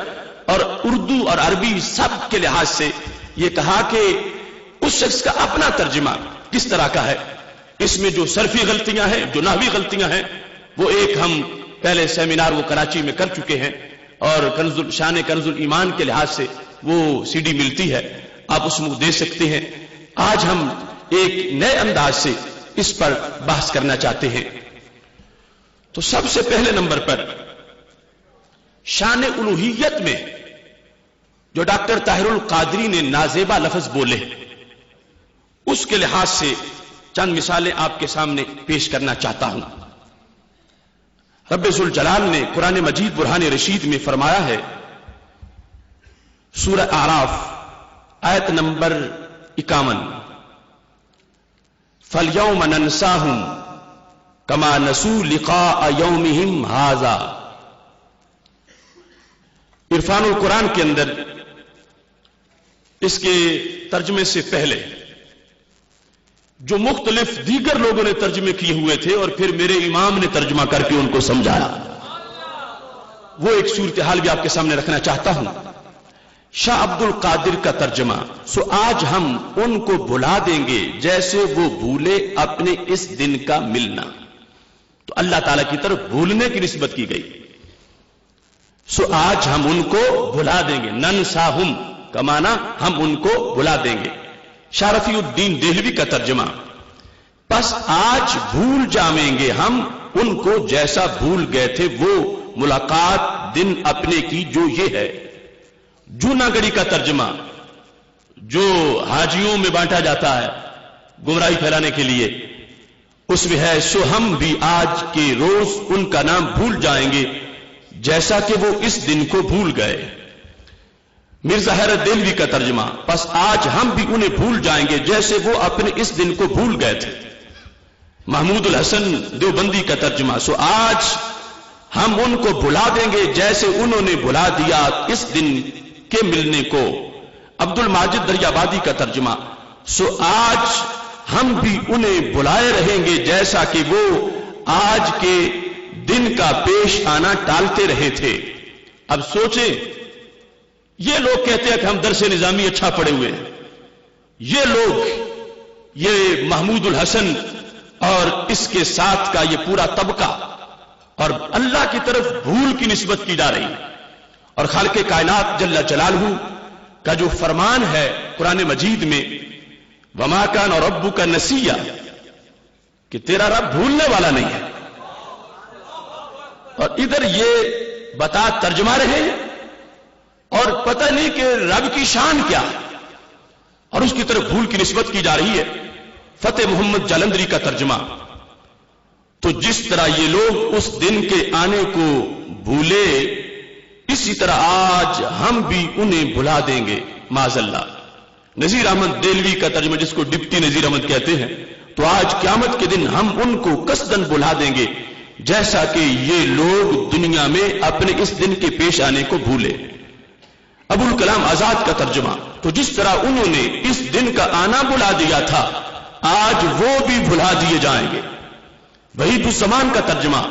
اور اردو اور عربی سب کے لحاظ سے یہ کہا کہ اس شخص کا اپنا ترجمہ کس طرح کا ہے۔ اس میں جو صرفی غلطیاں ہیں، جو نحوی غلطیاں ہیں، وہ ایک ہم پہلے سیمینار وہ کراچی میں کر چکے ہیں، اور شان کنز الایمان کے لحاظ سے وہ CD ملتی ہے، آپ اس میں دے سکتے ہیں۔ آج ہم ایک نئے انداز سے اس پر بحث کرنا چاہتے ہیں۔ تو سب سے پہلے نمبر پر شان الوہیت میں جو ڈاکٹر طاہر القادری نے نازیبا لفظ بولے، اس کے لحاظ سے چند مثالیں آپ کے سامنے پیش کرنا چاہتا ہوں۔ رب ذوالجلال نے قرآن مجید برہان رشید میں فرمایا ہے، سورہ اعراف آیت نمبر 51، فَالْيَوْمَ نَنْسَاهُمْ كَمَا نَسُوا لِقَاءَ يَوْمِهِمْ هَذَا۔ عرفان القرآن کے اندر اس کے ترجمے سے پہلے جو مختلف دیگر لوگوں نے ترجمے کیے ہوئے تھے اور پھر میرے امام نے ترجمہ کر کے ان کو سمجھایا، وہ ایک صورتحال بھی آپ کے سامنے رکھنا چاہتا ہوں۔ شاہ عبد القادر کا ترجمہ، سو آج ہم ان کو بھلا دیں گے جیسے وہ بھولے اپنے اس دن کا ملنا۔ تو اللہ تعالیٰ کی طرف بھولنے کی نسبت کی گئی، سو آج ہم ان کو بھلا دیں گے، ننساہم کا معنی ہم ان کو بھلا دیں گے۔ شاہ رفیع الدین دہلوی کا ترجمہ، پس آج بھول جائیں گے ہم ان کو جیسا بھول گئے تھے وہ ملاقات دن اپنے کی جو یہ ہے۔ جوناگڑی کا ترجمہ جو حاجیوں میں بانٹا جاتا ہے گمراہی پھیلانے کے لیے، اس میں ہے، سو ہم بھی آج کے روز ان کا نام بھول جائیں گے جیسا کہ وہ اس دن کو بھول گئے۔ مرزا حیرت دہلوی کا ترجمہ، پس آج ہم بھی انہیں بھول جائیں گے جیسے وہ اپنے اس دن کو بھول گئے تھے۔ محمود الحسن دیوبندی کا ترجمہ، سو آج ہم ان کو بھلا دیں گے جیسے انہوں نے بھلا دیا اس دن کے ملنے کو. عبد الماجد دریابادی کا ترجمہ. سو آج ہم بھی انہیں بلائے رہیں گے جیسا کہ وہ آج کے دن کا پیش آنا ٹالتے رہے تھے. اب سوچیں، یہ لوگ کہتے ہیں کہ ہم درس نظامی اچھا پڑھے ہوئے ہیں. یہ لوگ، یہ محمود الحسن اور اس کے ساتھ کا یہ پورا طبقہ، اور اللہ کی طرف بھول کی نسبت کی جا رہی ہے. اور خالق کائنات جل جلالہ کا جو فرمان ہے قرآن مجید میں، وما کان ربک نسیا، کہ تیرا رب بھولنے والا نہیں ہے. اور ادھر یہ بتا ترجمہ رہے ہیں اور پتہ نہیں کہ رب کی شان کیا ہے، اور اس کی طرف بھول کی نسبت کی جا رہی ہے. فتح محمد جالندری کا ترجمہ. تو جس طرح یہ لوگ اس دن کے آنے کو بھولے، اسی طرح آج ہم بھی انہیں بھلا دیں گے معاذ اللہ. نذیر احمد دہلوی کا ترجمہ، جس کو ڈپٹی نذیر احمد کہتے ہیں. تو آج قیامت کے دن ہم ان کو قصداً بھلا دیں گے جیسا کہ یہ لوگ دنیا میں اپنے اس دن کے پیش آنے کو بھولے. ابو الکلام آزاد کا ترجمہ. تو جس طرح انہوں نے اس دن کا آنا بھلا دیا تھا، آج وہ بھی بھلا دیے جائیں گے. وحید الزمان کا ترجمہ.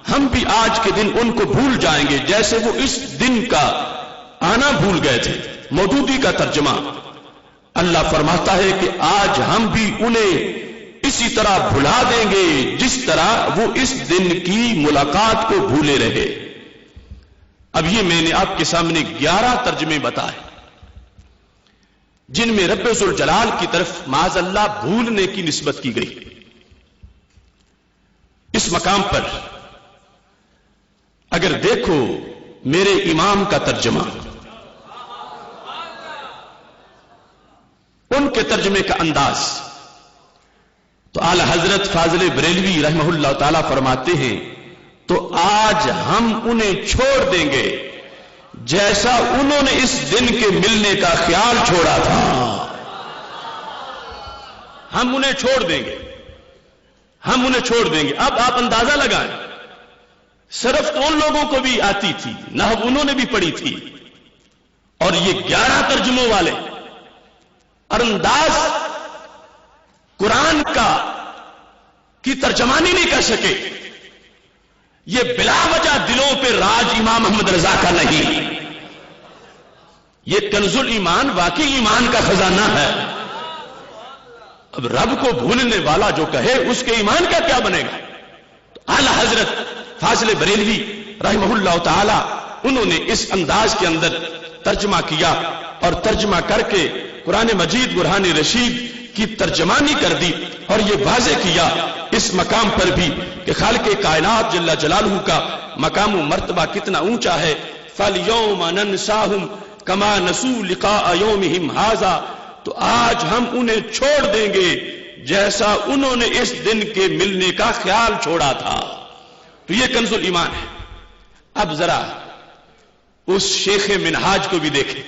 ہم بھی آج کے دن ان کو بھول جائیں گے جیسے وہ اس دن کا آنا بھول گئے تھے. مودودی کا ترجمہ. اللہ فرماتا ہے کہ آج ہم بھی انہیں اسی طرح بھلا دیں گے جس طرح وہ اس دن کی ملاقات کو بھولے رہے. اب یہ میں نے آپ کے سامنے 11 ترجمے بتائے جن میں رب ذوالجلال کی طرف معاذ اللہ بھولنے کی نسبت کی گئی. اس مقام پر اگر دیکھو میرے امام کا ترجمہ، ان کے ترجمے کا انداز، تو اعلی حضرت فاضل بریلوی رحمہ اللہ تعالی فرماتے ہیں تو آج ہم انہیں چھوڑ دیں گے جیسا انہوں نے اس دن کے ملنے کا خیال چھوڑا تھا. ہم انہیں چھوڑ دیں گے، ہم انہیں چھوڑ دیں گے. اب آپ اندازہ لگائیں، صرف تو ان لوگوں کو بھی آتی تھی، نحو انہوں نے بھی پڑھی تھی، اور یہ 11 ترجموں والے، اور انداز قرآن کا کی ترجمانی نہیں کر سکے. یہ بلا وجہ دلوں پہ راج امام احمد رضا کا نہیں، یہ کنز الایمان واقعی ایمان کا خزانہ ہے. اب رب کو بھولنے والا جو کہے اس کے ایمان کا کیا بنے گا؟ تو اعلی حضرت فاضل بریلوی رحمہ اللہ تعالی انہوں نے اس انداز کے اندر ترجمہ کیا، اور ترجمہ کر کے قرآن مجید برہان رشید کی ترجمانی کر دی، اور یہ واضح کیا اس مقام پر بھی کہ خالق کائنات جل جلالہ کا مقام و مرتبہ کتنا اونچا ہے. فَالْيَوْمَ نَنْسَاهُمْ كَمَا نَسُوا لِقَاءَ يَوْمِهِمْ هَذَا. تو آج ہم انہیں چھوڑ دیں گے جیسا انہوں نے اس دن کے ملنے کا خیال چھوڑا تھا. تو یہ کنز الایمان ہے. اب ذرا اس شیخ منہاج کو بھی دیکھیں.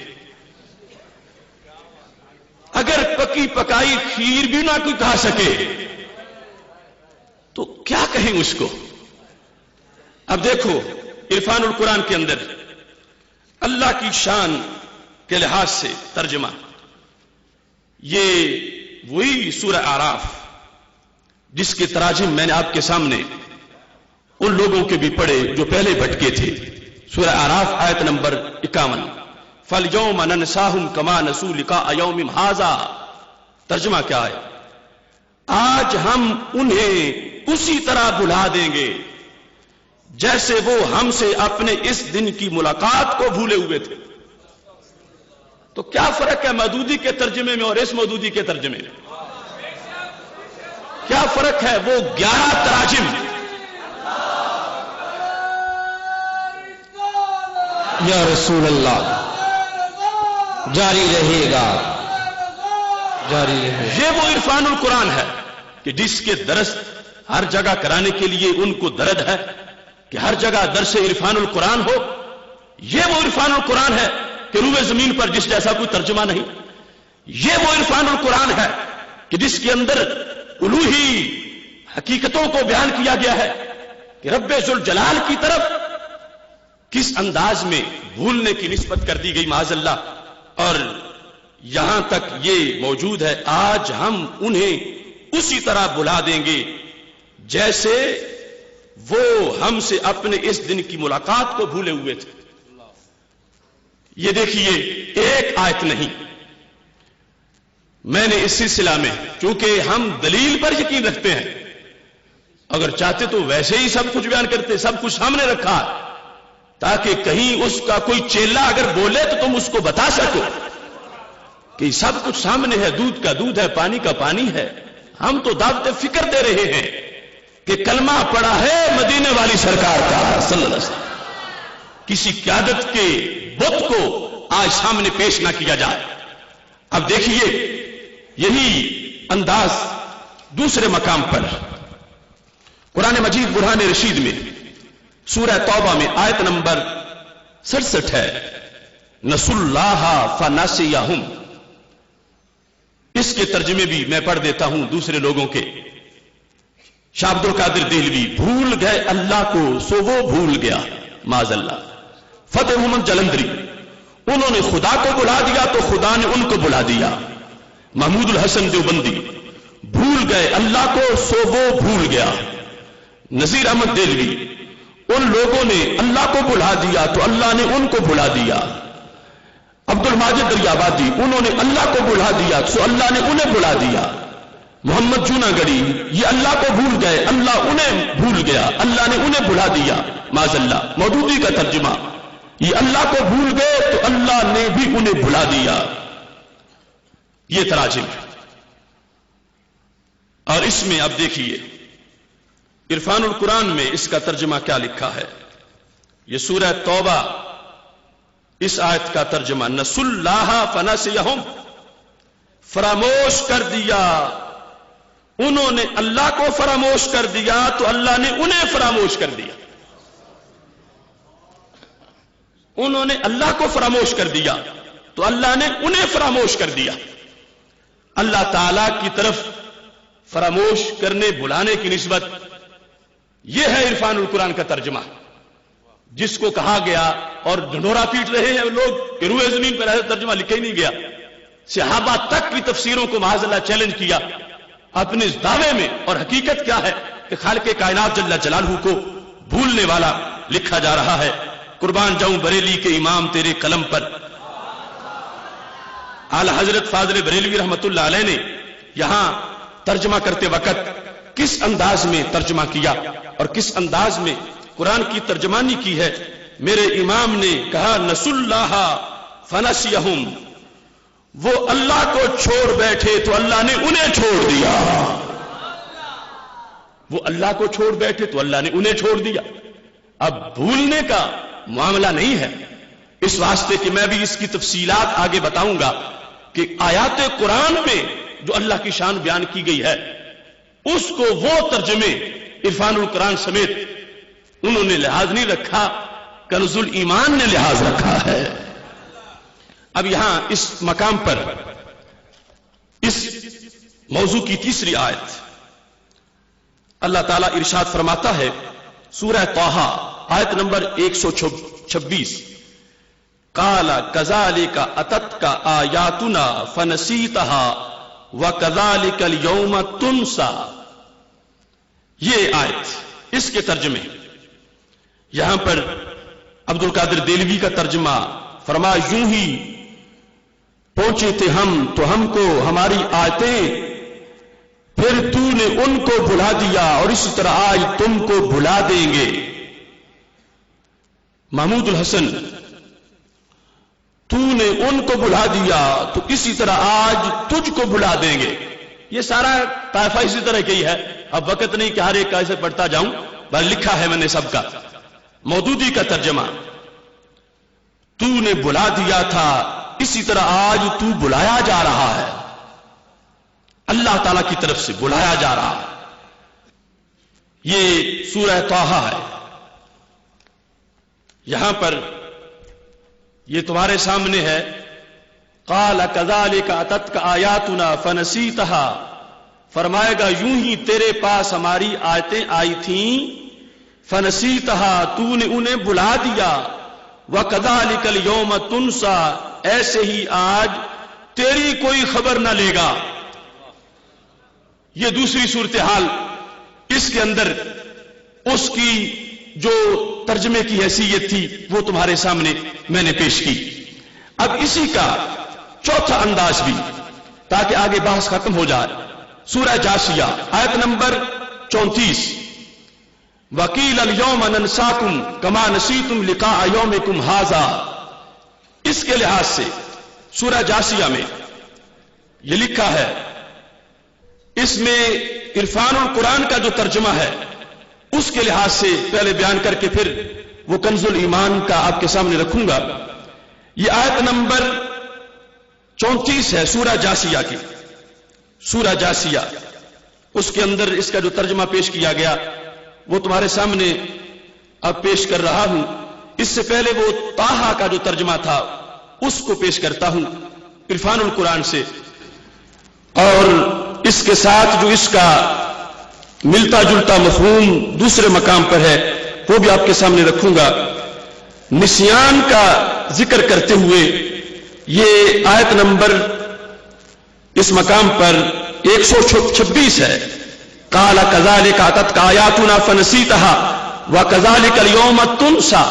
اگر پکی پکائی کھیر بھی نہ کوئی کھا سکے تو کیا کہیں اس کو؟ اب دیکھو عرفان القرآن کے اندر اللہ کی شان کے لحاظ سے ترجمہ، یہ وہی سورہ اعراف جس کے تراجم میں نے آپ کے سامنے ان لوگوں کے بھی پڑھے جو پہلے بھٹکے تھے. سورہ اعراف آیت نمبر 51. فَالْيَوْمَ نَنْسَاهُمْ كَمَا نَسُوا لِقَاءَ يَوْمِهِمْ هَذَا. ترجمہ کیا ہے؟ آج ہم انہیں اسی طرح بھلا دیں گے جیسے وہ ہم سے اپنے اس دن کی ملاقات کو بھولے ہوئے تھے. تو کیا فرق ہے مودودی کے ترجمے میں اور اس مودودی کے ترجمے میں؟ کیا فرق ہے؟ وہ 11 تراجم یا رسول اللہ جاری رہے گا، جاری رہے گا. یہ وہ عرفان القرآن ہے کہ جس کے درس ہر جگہ کرانے کے لیے ان کو درد ہے کہ ہر جگہ درس عرفان القرآن ہو. یہ وہ عرفان القرآن ہے کہ روئے زمین پر جس جیسا کوئی ترجمہ نہیں. یہ وہ عرفان القرآن ہے کہ جس کے اندر الوہی حقیقتوں کو بیان کیا گیا ہے کہ رب ذوالجلال کی طرف کس انداز میں بھولنے کی نسبت کر دی گئی معاذ اللہ، اور یہاں تک یہ موجود ہے آج ہم انہیں اسی طرح بلا دیں گے جیسے وہ ہم سے اپنے اس دن کی ملاقات کو بھولے ہوئے تھے۔ یہ دیکھیے ایک آیت نہیں، میں نے اس سلسلہ میں چونکہ ہم دلیل پر یقین رکھتے ہیں، اگر چاہتے تو ویسے ہی سب کچھ بیان کرتے، سب کچھ سامنے رکھا تاکہ کہیں اس کا کوئی چیلا اگر بولے تو تم اس کو بتا سکو کہ سب کچھ سامنے ہے، دودھ کا دودھ ہے، پانی کا پانی ہے۔ ہم تو دعوت فکر دے رہے ہیں کہ کلمہ پڑا ہے مدینے والی سرکار کا صلی اللہ علیہ وسلم، کسی قیادت کے بت کو آج سامنے پیش نہ کیا جائے۔ اب دیکھیے یہی انداز دوسرے مقام پر قرآن مجید برہان رشید میں سورہ توبہ میں آیت نمبر 67 ہے، نسوا اللہ فنسیہم۔ اس کے ترجمے بھی میں پڑھ دیتا ہوں دوسرے لوگوں کے۔ شاہ عبد القادر دہلوی، بھول گئے اللہ کو سو وہ بھول گیا معاذ اللہ۔ فتح محمد جلندری، انہوں نے خدا کو بلا دیا تو خدا نے ان کو بلا دیا۔ محمود الحسن دیوبندی، بھول گئے اللہ کو سو وہ بھول گیا۔ نذیر احمد دہلوی، ان لوگوں نے اللہ کو بلا دیا تو اللہ نے ان کو بلا دیا۔ عبد الماجد دریابادی، انہوں نے اللہ کو بلا دیا تو اللہ نے انہیں بلا دیا۔ محمد جونا گڑی، یہ اللہ کو بھول گئے، اللہ انہیں بھول گیا، اللہ نے انہیں بلا دیا معاذ اللہ۔ مودودی کا ترجمہ، یہ اللہ کو بھول گئے تو اللہ نے بھی انہیں بلا دیا۔ یہ تراجم، اور اس میں اب دیکھیے عرفان القرآن میں اس کا ترجمہ کیا لکھا ہے۔ یہ سورہ توبہ اس آیت کا ترجمہ، نسوا اللہ فنسیہم، فراموش کر دیا، انہوں نے اللہ کو فراموش کر دیا تو اللہ نے انہیں فراموش کر دیا۔ انہوں نے اللہ کو فراموش کر دیا تو اللہ نے انہیں فراموش کر دیا۔ اللہ تعالی کی طرف فراموش کرنے بلانے کی نسبت، یہ ہے عرفان القرآن کا ترجمہ، جس کو کہا گیا اور ڈھنڈورا پیٹ رہے ہیں لوگ کہ روئے زمین پر ایسا ترجمہ لکھا ہی نہیں گیا۔ صحابہ تک کی تفسیروں کو معاذ اللہ چیلنج کیا اپنے اس دعوے میں، اور حقیقت کیا ہے کہ خالق کائنات جل جلالہ کو بھولنے والا لکھا جا رہا ہے۔ قربان جاؤں بریلی کے امام تیرے قلم پر۔ اعلی حضرت فاضل بریلوی رحمت اللہ علیہ نے یہاں ترجمہ کرتے وقت کس انداز میں ترجمہ کیا اور کس انداز میں قرآن کی ترجمانی کی ہے۔ میرے امام نے کہا نسوا اللہ فنسیہم، وہ اللہ کو چھوڑ بیٹھے تو اللہ نے انہیں چھوڑ دیا۔ وہ اللہ کو چھوڑ بیٹھے تو اللہ نے انہیں چھوڑ دیا۔ اب بھولنے کا معاملہ نہیں ہے، اس واسطے کہ میں بھی اس کی تفصیلات آگے بتاؤں گا کہ آیات قرآن میں جو اللہ کی شان بیان کی گئی ہے اس کو وہ ترجمے عرفان القرآن سمیت انہوں نے لحاظ نہیں رکھا، کنز الایمان نے لحاظ رکھا ہے۔ اب یہاں اس مقام پر اس موضوع کی تیسری آیت اللہ تعالیٰ ارشاد فرماتا ہے، سورہ طٰہٰ آیت نمبر 126، قال کذالک اتتک آیاتنا فنسیتها وکذالک اليوم تنسیٰ۔ یہ آیت، اس کے ترجمے یہاں پر عبد القادر دہلوی کا ترجمہ فرما یوں ہی پہنچے تھے ہم تو ہم کو ہماری آیتیں پھر تو نے ان کو بھلا دیا اور اسی طرح آج تم کو بھلا دیں گے۔ محمود الحسن، تو نے ان کو بھلا دیا تو اسی طرح آج تجھ کو بھلا دیں گے۔ یہ سارا طائفہ اسی طرح کی ہے، اب وقت نہیں کہ ہر ایک کا اسے پڑھتا جاؤں، بس لکھا ہے میں نے سب کا۔ مودودی کا ترجمہ، تو نے بلا دیا تھا اسی طرح آج تو بلایا جا رہا ہے، اللہ تعالی کی طرف سے بلایا جا رہا ہے۔ یہ سورہ طٰہٰ ہے، یہاں پر یہ تمہارے سامنے ہے، قال کذالک اتتک آیاتنا فنسیتها، فرمائے گا یوں ہی تیرے پاس ہماری آیتیں آئی تھیں، فنسیتها، تو نے انہیں بلا دیا، وَكَذَلِكَ الْيَوْمَ تُنْسَى، ایسے ہی آج تیری کوئی خبر نہ لے گا. یہ دوسری صورتحال، اس کے اندر اس کی جو ترجمے کی حیثیت تھی وہ تمہارے سامنے میں نے پیش کی. اب اسی کا چوتھا انداز بھی، تاکہ آگے بحث ختم ہو جائے. سورہ جاسیہ آیت نمبر 34، وَقِيلَ الْيَوْمَ نَنْسَاكُمْ كَمَا نَسِيتُمْ لِقَاءَ يَوْمِكُمْ هَذَا. اس کے لحاظ سے سورہ جاسیہ میں یہ لکھا ہے، اس میں عرفان القرآن کا جو ترجمہ ہے اس کے لحاظ سے پہلے بیان کر کے پھر وہ کنز الایمان کا آپ کے سامنے رکھوں گا. یہ آیت نمبر 34 ہے سورہ جاسیہ کی. سورہ جاسیہ، اس کے اندر اس کا جو ترجمہ پیش کیا گیا وہ تمہارے سامنے اب پیش کر رہا ہوں. اس سے پہلے وہ طٰہٰ کا جو ترجمہ تھا اس کو پیش کرتا ہوں عرفان القرآن سے، اور اس کے ساتھ جو اس کا ملتا جلتا مفہوم دوسرے مقام پر ہے وہ بھی آپ کے سامنے رکھوں گا. نسیان کا ذکر کرتے ہوئے یہ آیت نمبر اس مقام پر 126 ہے. قَالَ كَذَلِكَ أَتَتْكَ آيَاتُنَا فَنَسِيتَهَا وَكَذَلِكَ الْيَوْمَ تُنْسَى.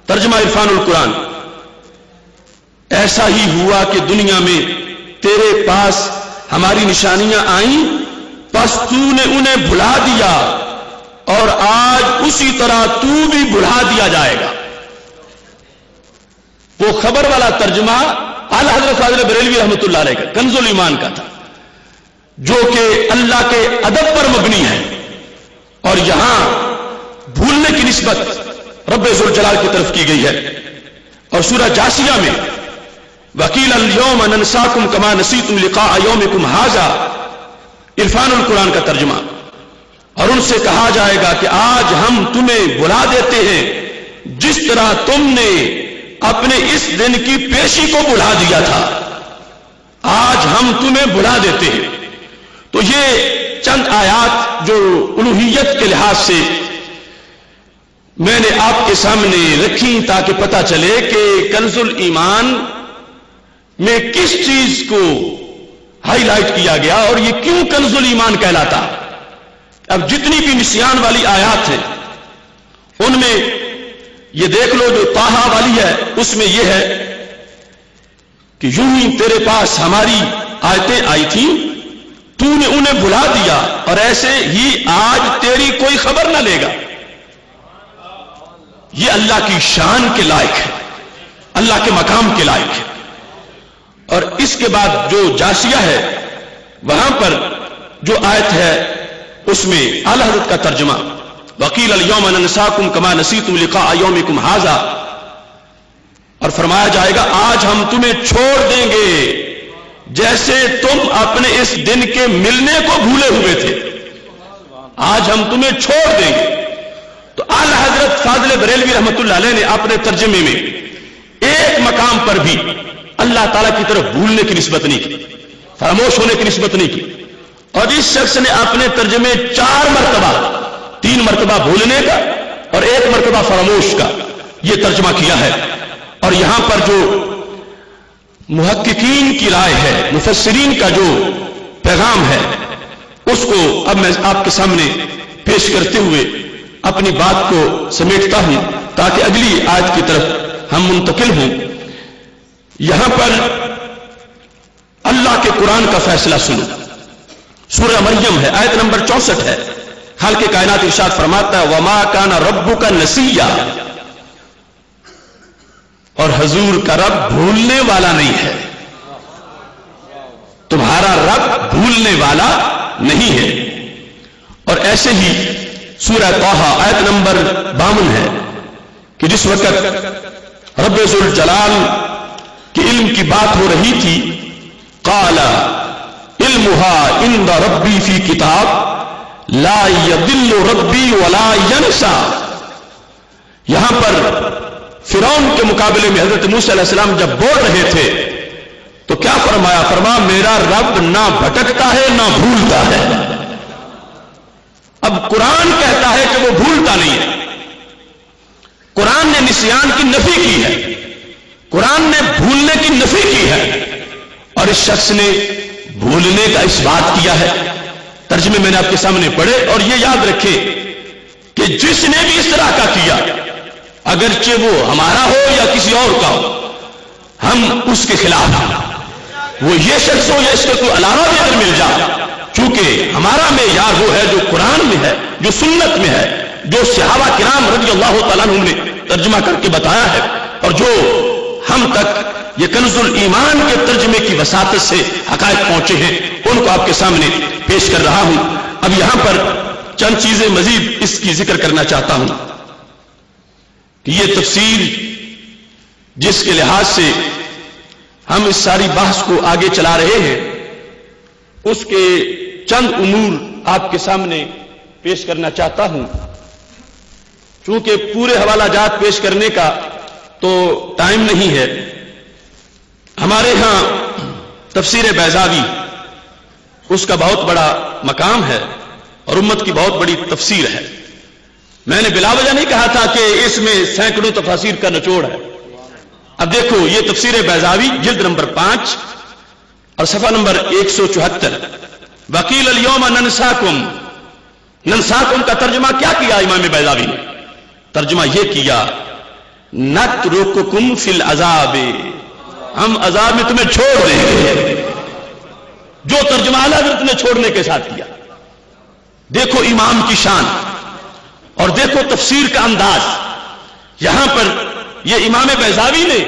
ترجمہ عرفان القرآن، ایسا ہی ہوا کہ دنیا میں تیرے پاس ہماری نشانیاں آئیں، پس تو نے انہیں بھلا دیا، اور آج اسی طرح تو بھی بھلا دیا جائے گا. وہ خبر والا ترجمہ اعلی حضرت فاضل بریلوی رحمۃ اللہ علیہ کا کنز الایمان کا تھا، جو کہ اللہ کے ادب پر مبنی ہے، اور یہاں بھولنے کی نسبت رب ذوالجلال کی طرف کی گئی ہے. اور سورہ جاسیہ میں وَقِيلَ الْيَوْمَ نَنْسَاكُمْ كَمَا نَسِيتُمْ لِقَاءَ يَوْمِكُمْ هَذَا، عرفان القرآن کا ترجمہ. اور ان سے کہا جائے گا کہ آج ہم تمہیں بلا دیتے ہیں جس طرح تم نے اپنے اس دن کی پیشی کو بلا دیا تھا، آج ہم تمہیں بلا دیتے ہیں. تو یہ چند آیات جو الوہیت کے لحاظ سے میں نے آپ کے سامنے رکھی تاکہ پتہ چلے کہ کنز الایمان میں کس چیز کو ہائی لائٹ کیا گیا اور یہ کیوں کنز الایمان کہلاتا. اب جتنی بھی نسیان والی آیات ہیں ان میں یہ دیکھ لو، جو طٰہٰ والی ہے اس میں یہ ہے کہ یوں ہی تیرے پاس ہماری آیتیں آئی تھیں، تو نے انہیں بھلا دیا، اور ایسے ہی آج تیری کوئی خبر نہ لے گا. یہ اللہ کی شان کے لائق ہے، اللہ کے مقام کے لائق ہے. اور اس کے بعد جو جاسیہ ہے وہاں پر جو آیت ہے اس میں اعلی حضرت کا ترجمہ وَقِيلَ الْيَوْمَ نَنْسَاكُمْ كَمَا نَسِيتُمْ لِقَاءَ يَوْمِكُمْ هَذَا، اور فرمایا جائے گا آج ہم تمہیں چھوڑ دیں گے جیسے تم اپنے اس دن کے ملنے کو بھولے ہوئے تھے. آج ہم تمہیں چھوڑ دیں گے. تو اعلی حضرت فاضل بریلوی رحمۃ اللہ علیہ نے اپنے ترجمے میں ایک مقام پر بھی اللہ تعالیٰ کی طرف بھولنے کی نسبت نہیں کی، فراموش ہونے کی نسبت نہیں کی. اور اس شخص نے اپنے ترجمے 4 مرتبہ، 3 مرتبہ بھولنے کا اور 1 مرتبہ فراموش کا یہ ترجمہ کیا ہے. اور یہاں پر جو محققین کی رائے ہے، مفسرین کا جو پیغام ہے، اس کو اب میں آپ کے سامنے پیش کرتے ہوئے اپنی بات کو سمیٹتا ہوں تاکہ اگلی آیت کی طرف ہم منتقل ہوں. یہاں پر اللہ کے قرآن کا فیصلہ سنو. سورہ مریم ہے، آیت نمبر 64 ہے. خالق کائنات ارشاد فرماتا ہے وَمَا كَانَ رَبُّكَ نَسِيًّا، اور حضور کا رب بھولنے والا نہیں ہے، تمہارا رب بھولنے والا نہیں ہے. اور ایسے ہی سورہ طٰہٰ آیت نمبر 52 ہے کہ جس وقت رب ذوالجلال کے علم کی بات ہو رہی تھی، قَالَ عِلْمُهَا عِنْدَ رَبِّي فِي كِتَابٍ لَا يَضِلُّ رَبِّي وَلَا يَنْسَى. یہاں پر فرعون کے مقابلے میں حضرت موسیٰ علیہ السلام جب بول رہے تھے تو کیا فرمایا؟ فرمایا میرا رب نہ بھٹکتا ہے نہ بھولتا ہے. اب قرآن کہتا ہے کہ وہ بھولتا نہیں ہے. قرآن نے نسیان کی نفی کی ہے، قرآن نے بھولنے کی نفی کی ہے، اور اس شخص نے بھولنے کا اس بات کیا ہے۔ ترجمے میں نے آپ کے سامنے پڑھے، اور یہ یاد رکھے کہ جس نے بھی اس طرح کا کیا، اگرچہ وہ ہمارا ہو یا کسی اور کا ہو، ہم اس کے خلاف ہیں۔ وہ یہ شخص ہو یا اس کا کوئی علاوہ بھی اگر مل جائے، چونکہ ہمارا معیار وہ ہے جو قرآن میں ہے، جو سنت میں ہے، جو صحابہ کرام رضی اللہ تعالیٰ عنہم نے ترجمہ کر کے بتایا ہے، اور جو ہم تک یہ کنز الایمان کے ترجمے کی وساطت سے حقائق پہنچے ہیں، ان کو آپ کے سامنے پیش کر رہا ہوں۔ اب یہاں پر چند چیزیں مزید اس کی ذکر کرنا چاہتا ہوں کہ یہ تفسیر جس کے لحاظ سے ہم اس ساری بحث کو آگے چلا رہے ہیں، اس کے چند امور آپ کے سامنے پیش کرنا چاہتا ہوں۔ چونکہ پورے حوالہ جات پیش کرنے کا تو ٹائم نہیں ہے، ہمارے ہاں تفسیر بیضاوی اس کا بہت بڑا مقام ہے اور امت کی بہت بڑی تفسیر ہے۔ میں نے بلا وجہ نہیں کہا تھا کہ اس میں سینکڑوں تفاسیر کا نچوڑ ہے۔ اب دیکھو، یہ تفسیر بیضاوی جلد نمبر 5 اور صفحہ نمبر 174، وقیل الیوم ننساکم، ننساکم کا ترجمہ کیا کیا امام بیضاوی نے؟ ترجمہ یہ کیا، نترککم فی العذاب، ہم عذاب میں تمہیں چھوڑ دیں گے، جو ترجمہ اعلیٰ حضرت نے چھوڑنے کے ساتھ کیا۔ دیکھو امام کی شان اور دیکھو تفسیر کا انداز۔ یہاں پر یہ امام بیضاوی نے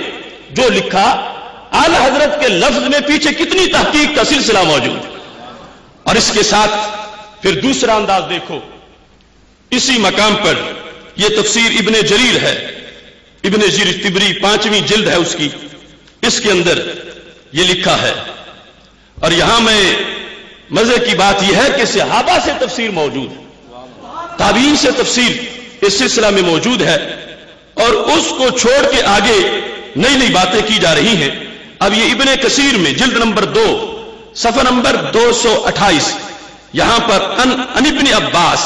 جو لکھا، اعلیٰ حضرت کے لفظ میں پیچھے کتنی تحقیق کا سلسلہ موجود، اور اس کے ساتھ پھر دوسرا انداز دیکھو۔ اسی مقام پر یہ تفسیر ابن جریر ہے، ابن جریر طبری 5ویں جلد ہے اس کی، اس کے اندر یہ لکھا ہے، اور یہاں میں مزے کی بات یہ ہے کہ صحابہ سے تفسیر موجود ہے، تابعین سے تفسیر اس سلسلہ میں موجود ہے، اور اس کو چھوڑ کے آگے نئی نئی باتیں کی جا رہی ہیں۔ اب یہ ابن کثیر میں جلد نمبر 2 صفحہ نمبر 228، یہاں پر ان ابن عباس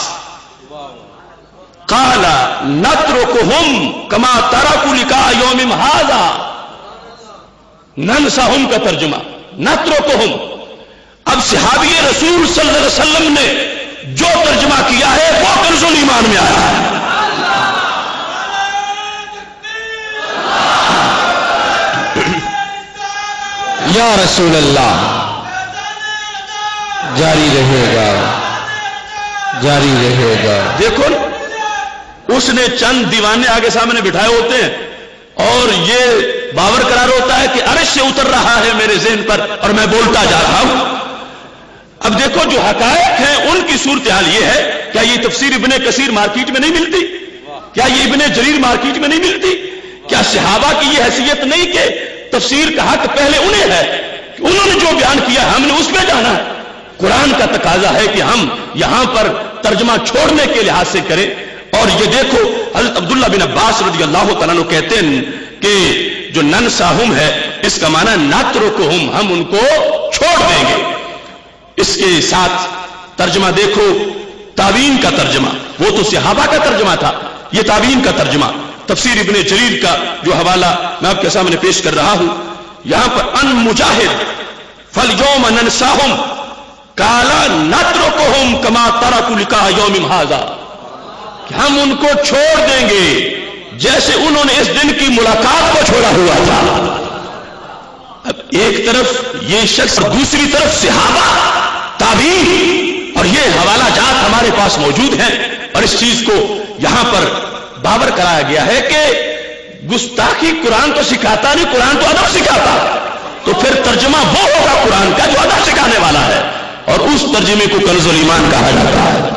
قال نترکہم کما ترکوا لقاء یوم ھذا، ننساہم کا ترجمہ نترکہم۔ اب صحابی رسول صلی اللہ علیہ وسلم نے جو ترجمہ کیا ہے وہ کنز الایمان میں آیا ہے۔ یا رسول اللہ، جاری رہے گا، جاری رہے گا۔ دیکھو، اس نے چند دیوانے آگے سامنے بٹھائے ہوتے ہیں اور یہ باور قرار ہوتا ہے کہ عرش سے اتر رہا ہے میرے ذہن پر اور میں بولتا جا رہا ہوں۔ اب دیکھو، جو حقائق ہیں ان کی صورتحال یہ ہے، کیا یہ تفسیر ابن کثیر مارکیٹ میں نہیں ملتی؟ کیا یہ ابن جریر مارکیٹ میں نہیں ملتی؟ کیا صحابہ کی یہ حیثیت نہیں کہ تفسیر کا حق پہلے انہیں ہے، کہ انہوں نے جو بیان کیا ہم نے اس میں جانا ہے؟ قرآن کا تقاضا ہے کہ ہم یہاں پر ترجمہ چھوڑنے کے لحاظ سے کریں۔ اور یہ دیکھو، حضرت عبداللہ بن عباس رضی اللہ تعالیٰ عنہ کہتے ہیں کہ جو ننساہم ہے اس کا معنی نترکہم، ہم ان کو چھوڑ دیں گے۔ اس کے ساتھ ترجمہ دیکھو، تابعین کا ترجمہ، وہ تو صحابہ کا ترجمہ تھا، یہ تابعین کا ترجمہ۔ تفسیر ابن جریر کا جو حوالہ میں آپ کے سامنے پیش کر رہا ہوں، یہاں پر ان مجاہد فالیوم ننساہم قال نترکہم کما ترکوا لقاء یوم ھذا، کہ ہم ان کو چھوڑ دیں گے جیسے انہوں نے اس دن کی ملاقات کو چھوڑا ہوا تھا۔ اب ایک طرف یہ شخص اور دوسری طرف صحابہ، تابعین، اور یہ حوالہ جات ہمارے پاس موجود ہیں، اور اس چیز کو یہاں پر باور کرایا گیا ہے کہ گستاخی قرآن تو سکھاتا نہیں، قرآن تو ادب سکھاتا، تو پھر ترجمہ وہ ہوگا قرآن کا جو ادب سکھانے والا ہے، اور اس ترجمے کو کنز الایمان کہا جاتا ہے۔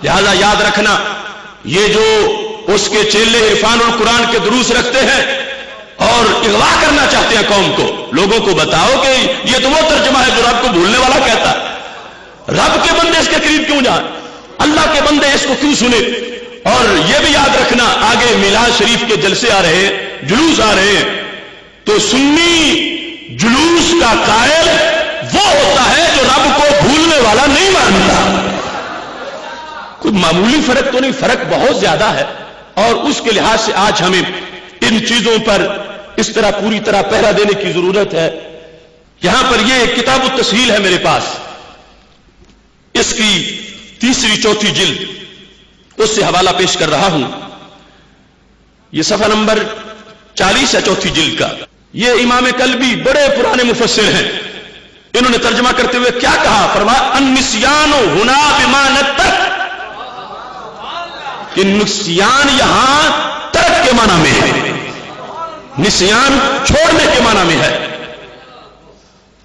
لہذا یاد رکھنا، یہ جو اس کے چیلے عرفان القرآن کے دروس رکھتے ہیں اور اغوا کرنا چاہتے ہیں قوم کو، لوگوں کو بتاؤ کہ یہ تو وہ ترجمہ ہے جو رب کو بھولنے والا کہتا ہے۔ رب کے بندے اس کے قریب کیوں جائیں؟ اللہ کے بندے اس کو کیوں سنے؟ اور یہ بھی یاد رکھنا، آگے میلاد شریف کے جلسے آ رہے ہیں، جلوس آ رہے ہیں، تو سنی جلوس کا قائل وہ ہوتا ہے جو رب کو بھولنے والا نہیں مانتا۔ کوئی معمولی فرق تو نہیں، فرق بہت زیادہ ہے، اور اس کے لحاظ سے آج ہمیں ان چیزوں پر اس طرح پوری طرح پہرا دینے کی ضرورت ہے. یہاں پر یہ کتاب التسہیل ہے میرے پاس، اس کی 3 4 جلد، اس سے حوالہ پیش کر رہا ہوں. یہ صفحہ نمبر 40 ہے 4 جلد کا. یہ امام کلبی بڑے پرانے مفسر ہیں، انہوں نے ترجمہ کرتے ہوئے کیا کہا؟ فرمایا النسیان ہنا بمعنی الترک، کہ نسیان یہاں ترک کے معنی میں ہے، نسیان چھوڑنے کے معنی میں ہے.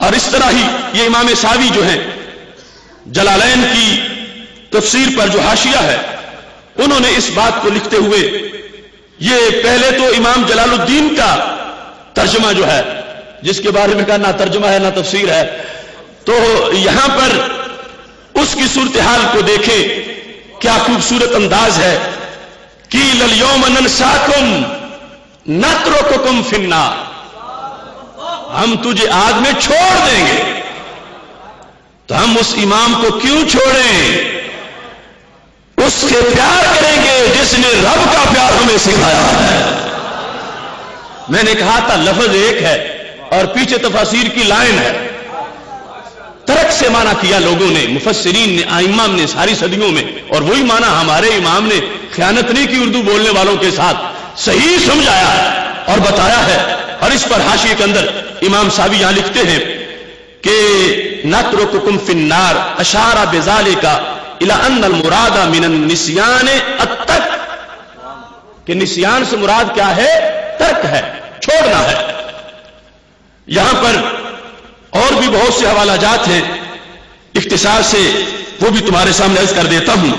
اور اس طرح ہی یہ امام ساوی جو ہیں جلالین کی تفسیر پر جو حاشیہ ہے، انہوں نے اس بات کو لکھتے ہوئے، یہ پہلے تو امام جلال الدین کا ترجمہ جو ہے، جس کے بارے میں کہا نہ ترجمہ ہے نہ تفسیر ہے، تو یہاں پر اس کی صورتحال کو دیکھیں، کیا خوبصورت انداز ہے. قیل الیوم ننساکم نترککم فی النار، ہم تجھے آگ میں چھوڑ دیں گے. تو ہم اس امام کو کیوں چھوڑیں؟ اس سے پیار کریں گے جس نے رب کا پیار ہمیں سکھایا ہے. میں نے کہا تھا لفظ ایک ہے اور پیچھے تفاسیر کی لائن ہے. ترک سے معنی کیا لوگوں نے، مفسرین نے، ائمہ نے ساری صدیوں میں، اور وہی معنی ہمارے امام نے خیانت نہیں کی اردو بولنے والوں کے ساتھ، صحیح سمجھایا ہے اور بتایا ہے. اور اس پر حاشیے کے اندر امام صاحب یہاں لکھتے ہیں کہ نترککم فی النار اشار بذالک الی ان المراد من النسیان الترک، کہ نسیان سے مراد کیا ہے؟ ترک ہے، چھوڑنا ہے. یہاں پر اور بھی بہت سے حوالہ جات ہیں، اختصار سے وہ بھی تمہارے سامنے عرض کر دیتا ہوں.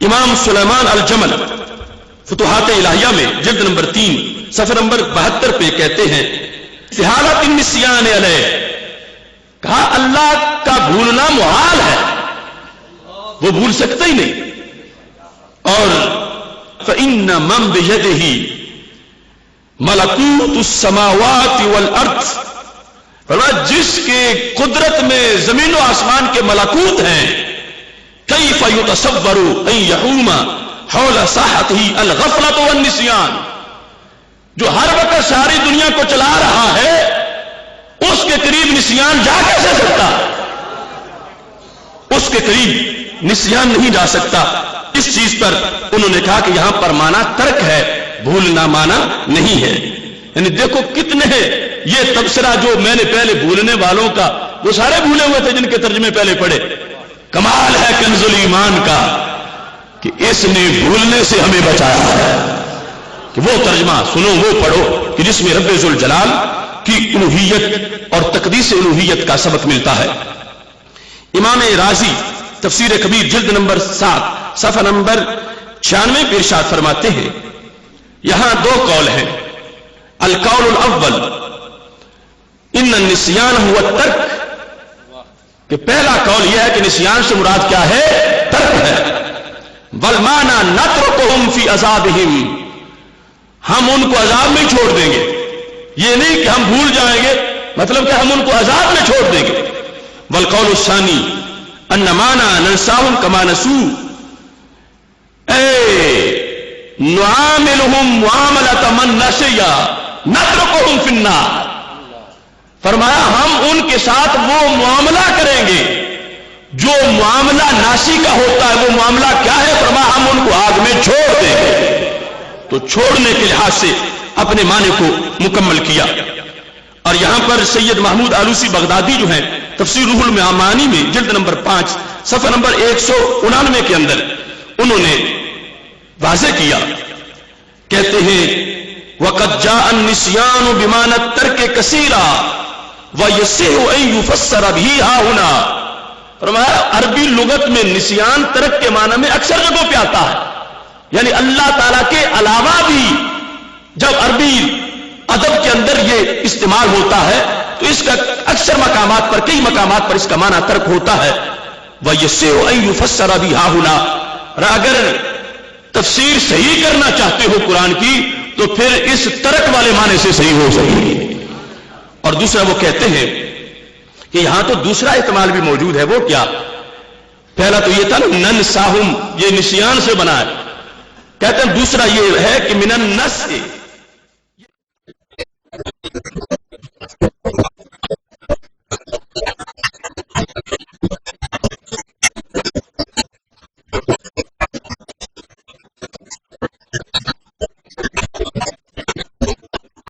امام سلیمان الجمل فتوحات الہیہ میں جلد نمبر 3 صفحہ نمبر 72 پہ کہتے ہیں استحالۃ النسیان علیہ، کہا اللہ کا بھولنا محال ہے، وہ بھول سکتا ہی نہیں. اور فإن من بيده ملکوت السماوات والارض، فرمایا جس کے قدرت میں زمین و آسمان کے ملکوت ہیں، کیف یتصور ان یحوم حول ساحته الغفلۃ والنسیان، جو ہر وقت ساری دنیا کو چلا رہا ہے، اس کے قریب نسیان جا کیسے سکتا؟ اس کے قریب نسیان نہیں جا سکتا. اس چیز پر انہوں نے کہا کہ یہاں پر معنی ترک ہے، بھولنا معنی نہیں ہے. یعنی دیکھو کتنے ہیں یہ تبصرہ جو میں نے پہلے بھولنے والوں کا، وہ سارے بھولے ہوئے تھے جن کے ترجمے پہلے پڑھے. کمال ہے کنز الایمان کا کہ اس نے بھولنے سے ہمیں بچایا ہے. کہ وہ ترجمہ سنو، وہ پڑھو کہ جس میں رب ذوالجلال کی الوہیت اور تقدیس الوہیت کا سبق ملتا ہے. امام رازی تفسیر کبیر جلد نمبر 7 صفحہ نمبر 96 پہ ارشاد فرماتے ہیں، یہاں 2 قول ہیں. القول الاول ان النسیان هو الترک، کہ پہلا قول یہ ہے کہ نسیان سے مراد کیا ہے؟ ترک ہے. والمعنی نترکہم فی عذابہم، ہم ان کو عذاب میں چھوڑ دیں گے. یہ نہیں کہ ہم بھول جائیں گے، مطلب کہ ہم ان کو عذاب میں چھوڑ دیں گے. والقول الثانی ان معنی ننساہم کما نسوا، نعاملہم معاملۃ من نسیا نترکہم فی النار، فرمایا ہم ان کے ساتھ وہ معاملہ کریں گے جو معاملہ ناسی کا ہوتا ہے. وہ معاملہ کیا ہے؟ فرمایا ہم ان کو آگ میں چھوڑ دیں گے. تو چھوڑنے کے لحاظ سے اپنے معنی کو مکمل کیا. اور یہاں پر سید محمود آلوسی بغدادی جو ہیں تفسیر روح المعانی میں جلد نمبر 5 صفحہ نمبر 199 کے اندر انہوں نے واضح کیا، کہتے ہیں وَقَدْ جَاءَ النِّسْيَانُ بِمَعنَى التَّرْكِ كَثِيرًا وَيَصِحُّ أَن يُفَسَّرَ بِهِ هَا هُنَا. فرمایا عربی لغت میں نسیان ترک کے معنی میں اکثر جگہوں پہ آتا ہے. یعنی اللہ تعالیٰ کے علاوہ بھی جب عربی ادب کے اندر یہ استعمال ہوتا ہے تو اس کا اکثر مقامات پر، کئی مقامات پر اس کا معنی ترک ہوتا ہے. وَيَصِحُّ أَن يُفَسَّرَ بِهِ هَا هُنَا. اگر تفسیر صحیح کرنا چاہتے ہو قرآن کی تو پھر اس ترک والے معنی سے صحیح ہو سکے. اور دوسرا وہ کہتے ہیں کہ یہاں تو دوسرا احتمال بھی موجود ہے. وہ کیا؟ پہلا تو یہ تھا نا ننساہم، یہ نسیان سے بنا ہے، کہتے ہیں دوسرا یہ ہے کہ من النس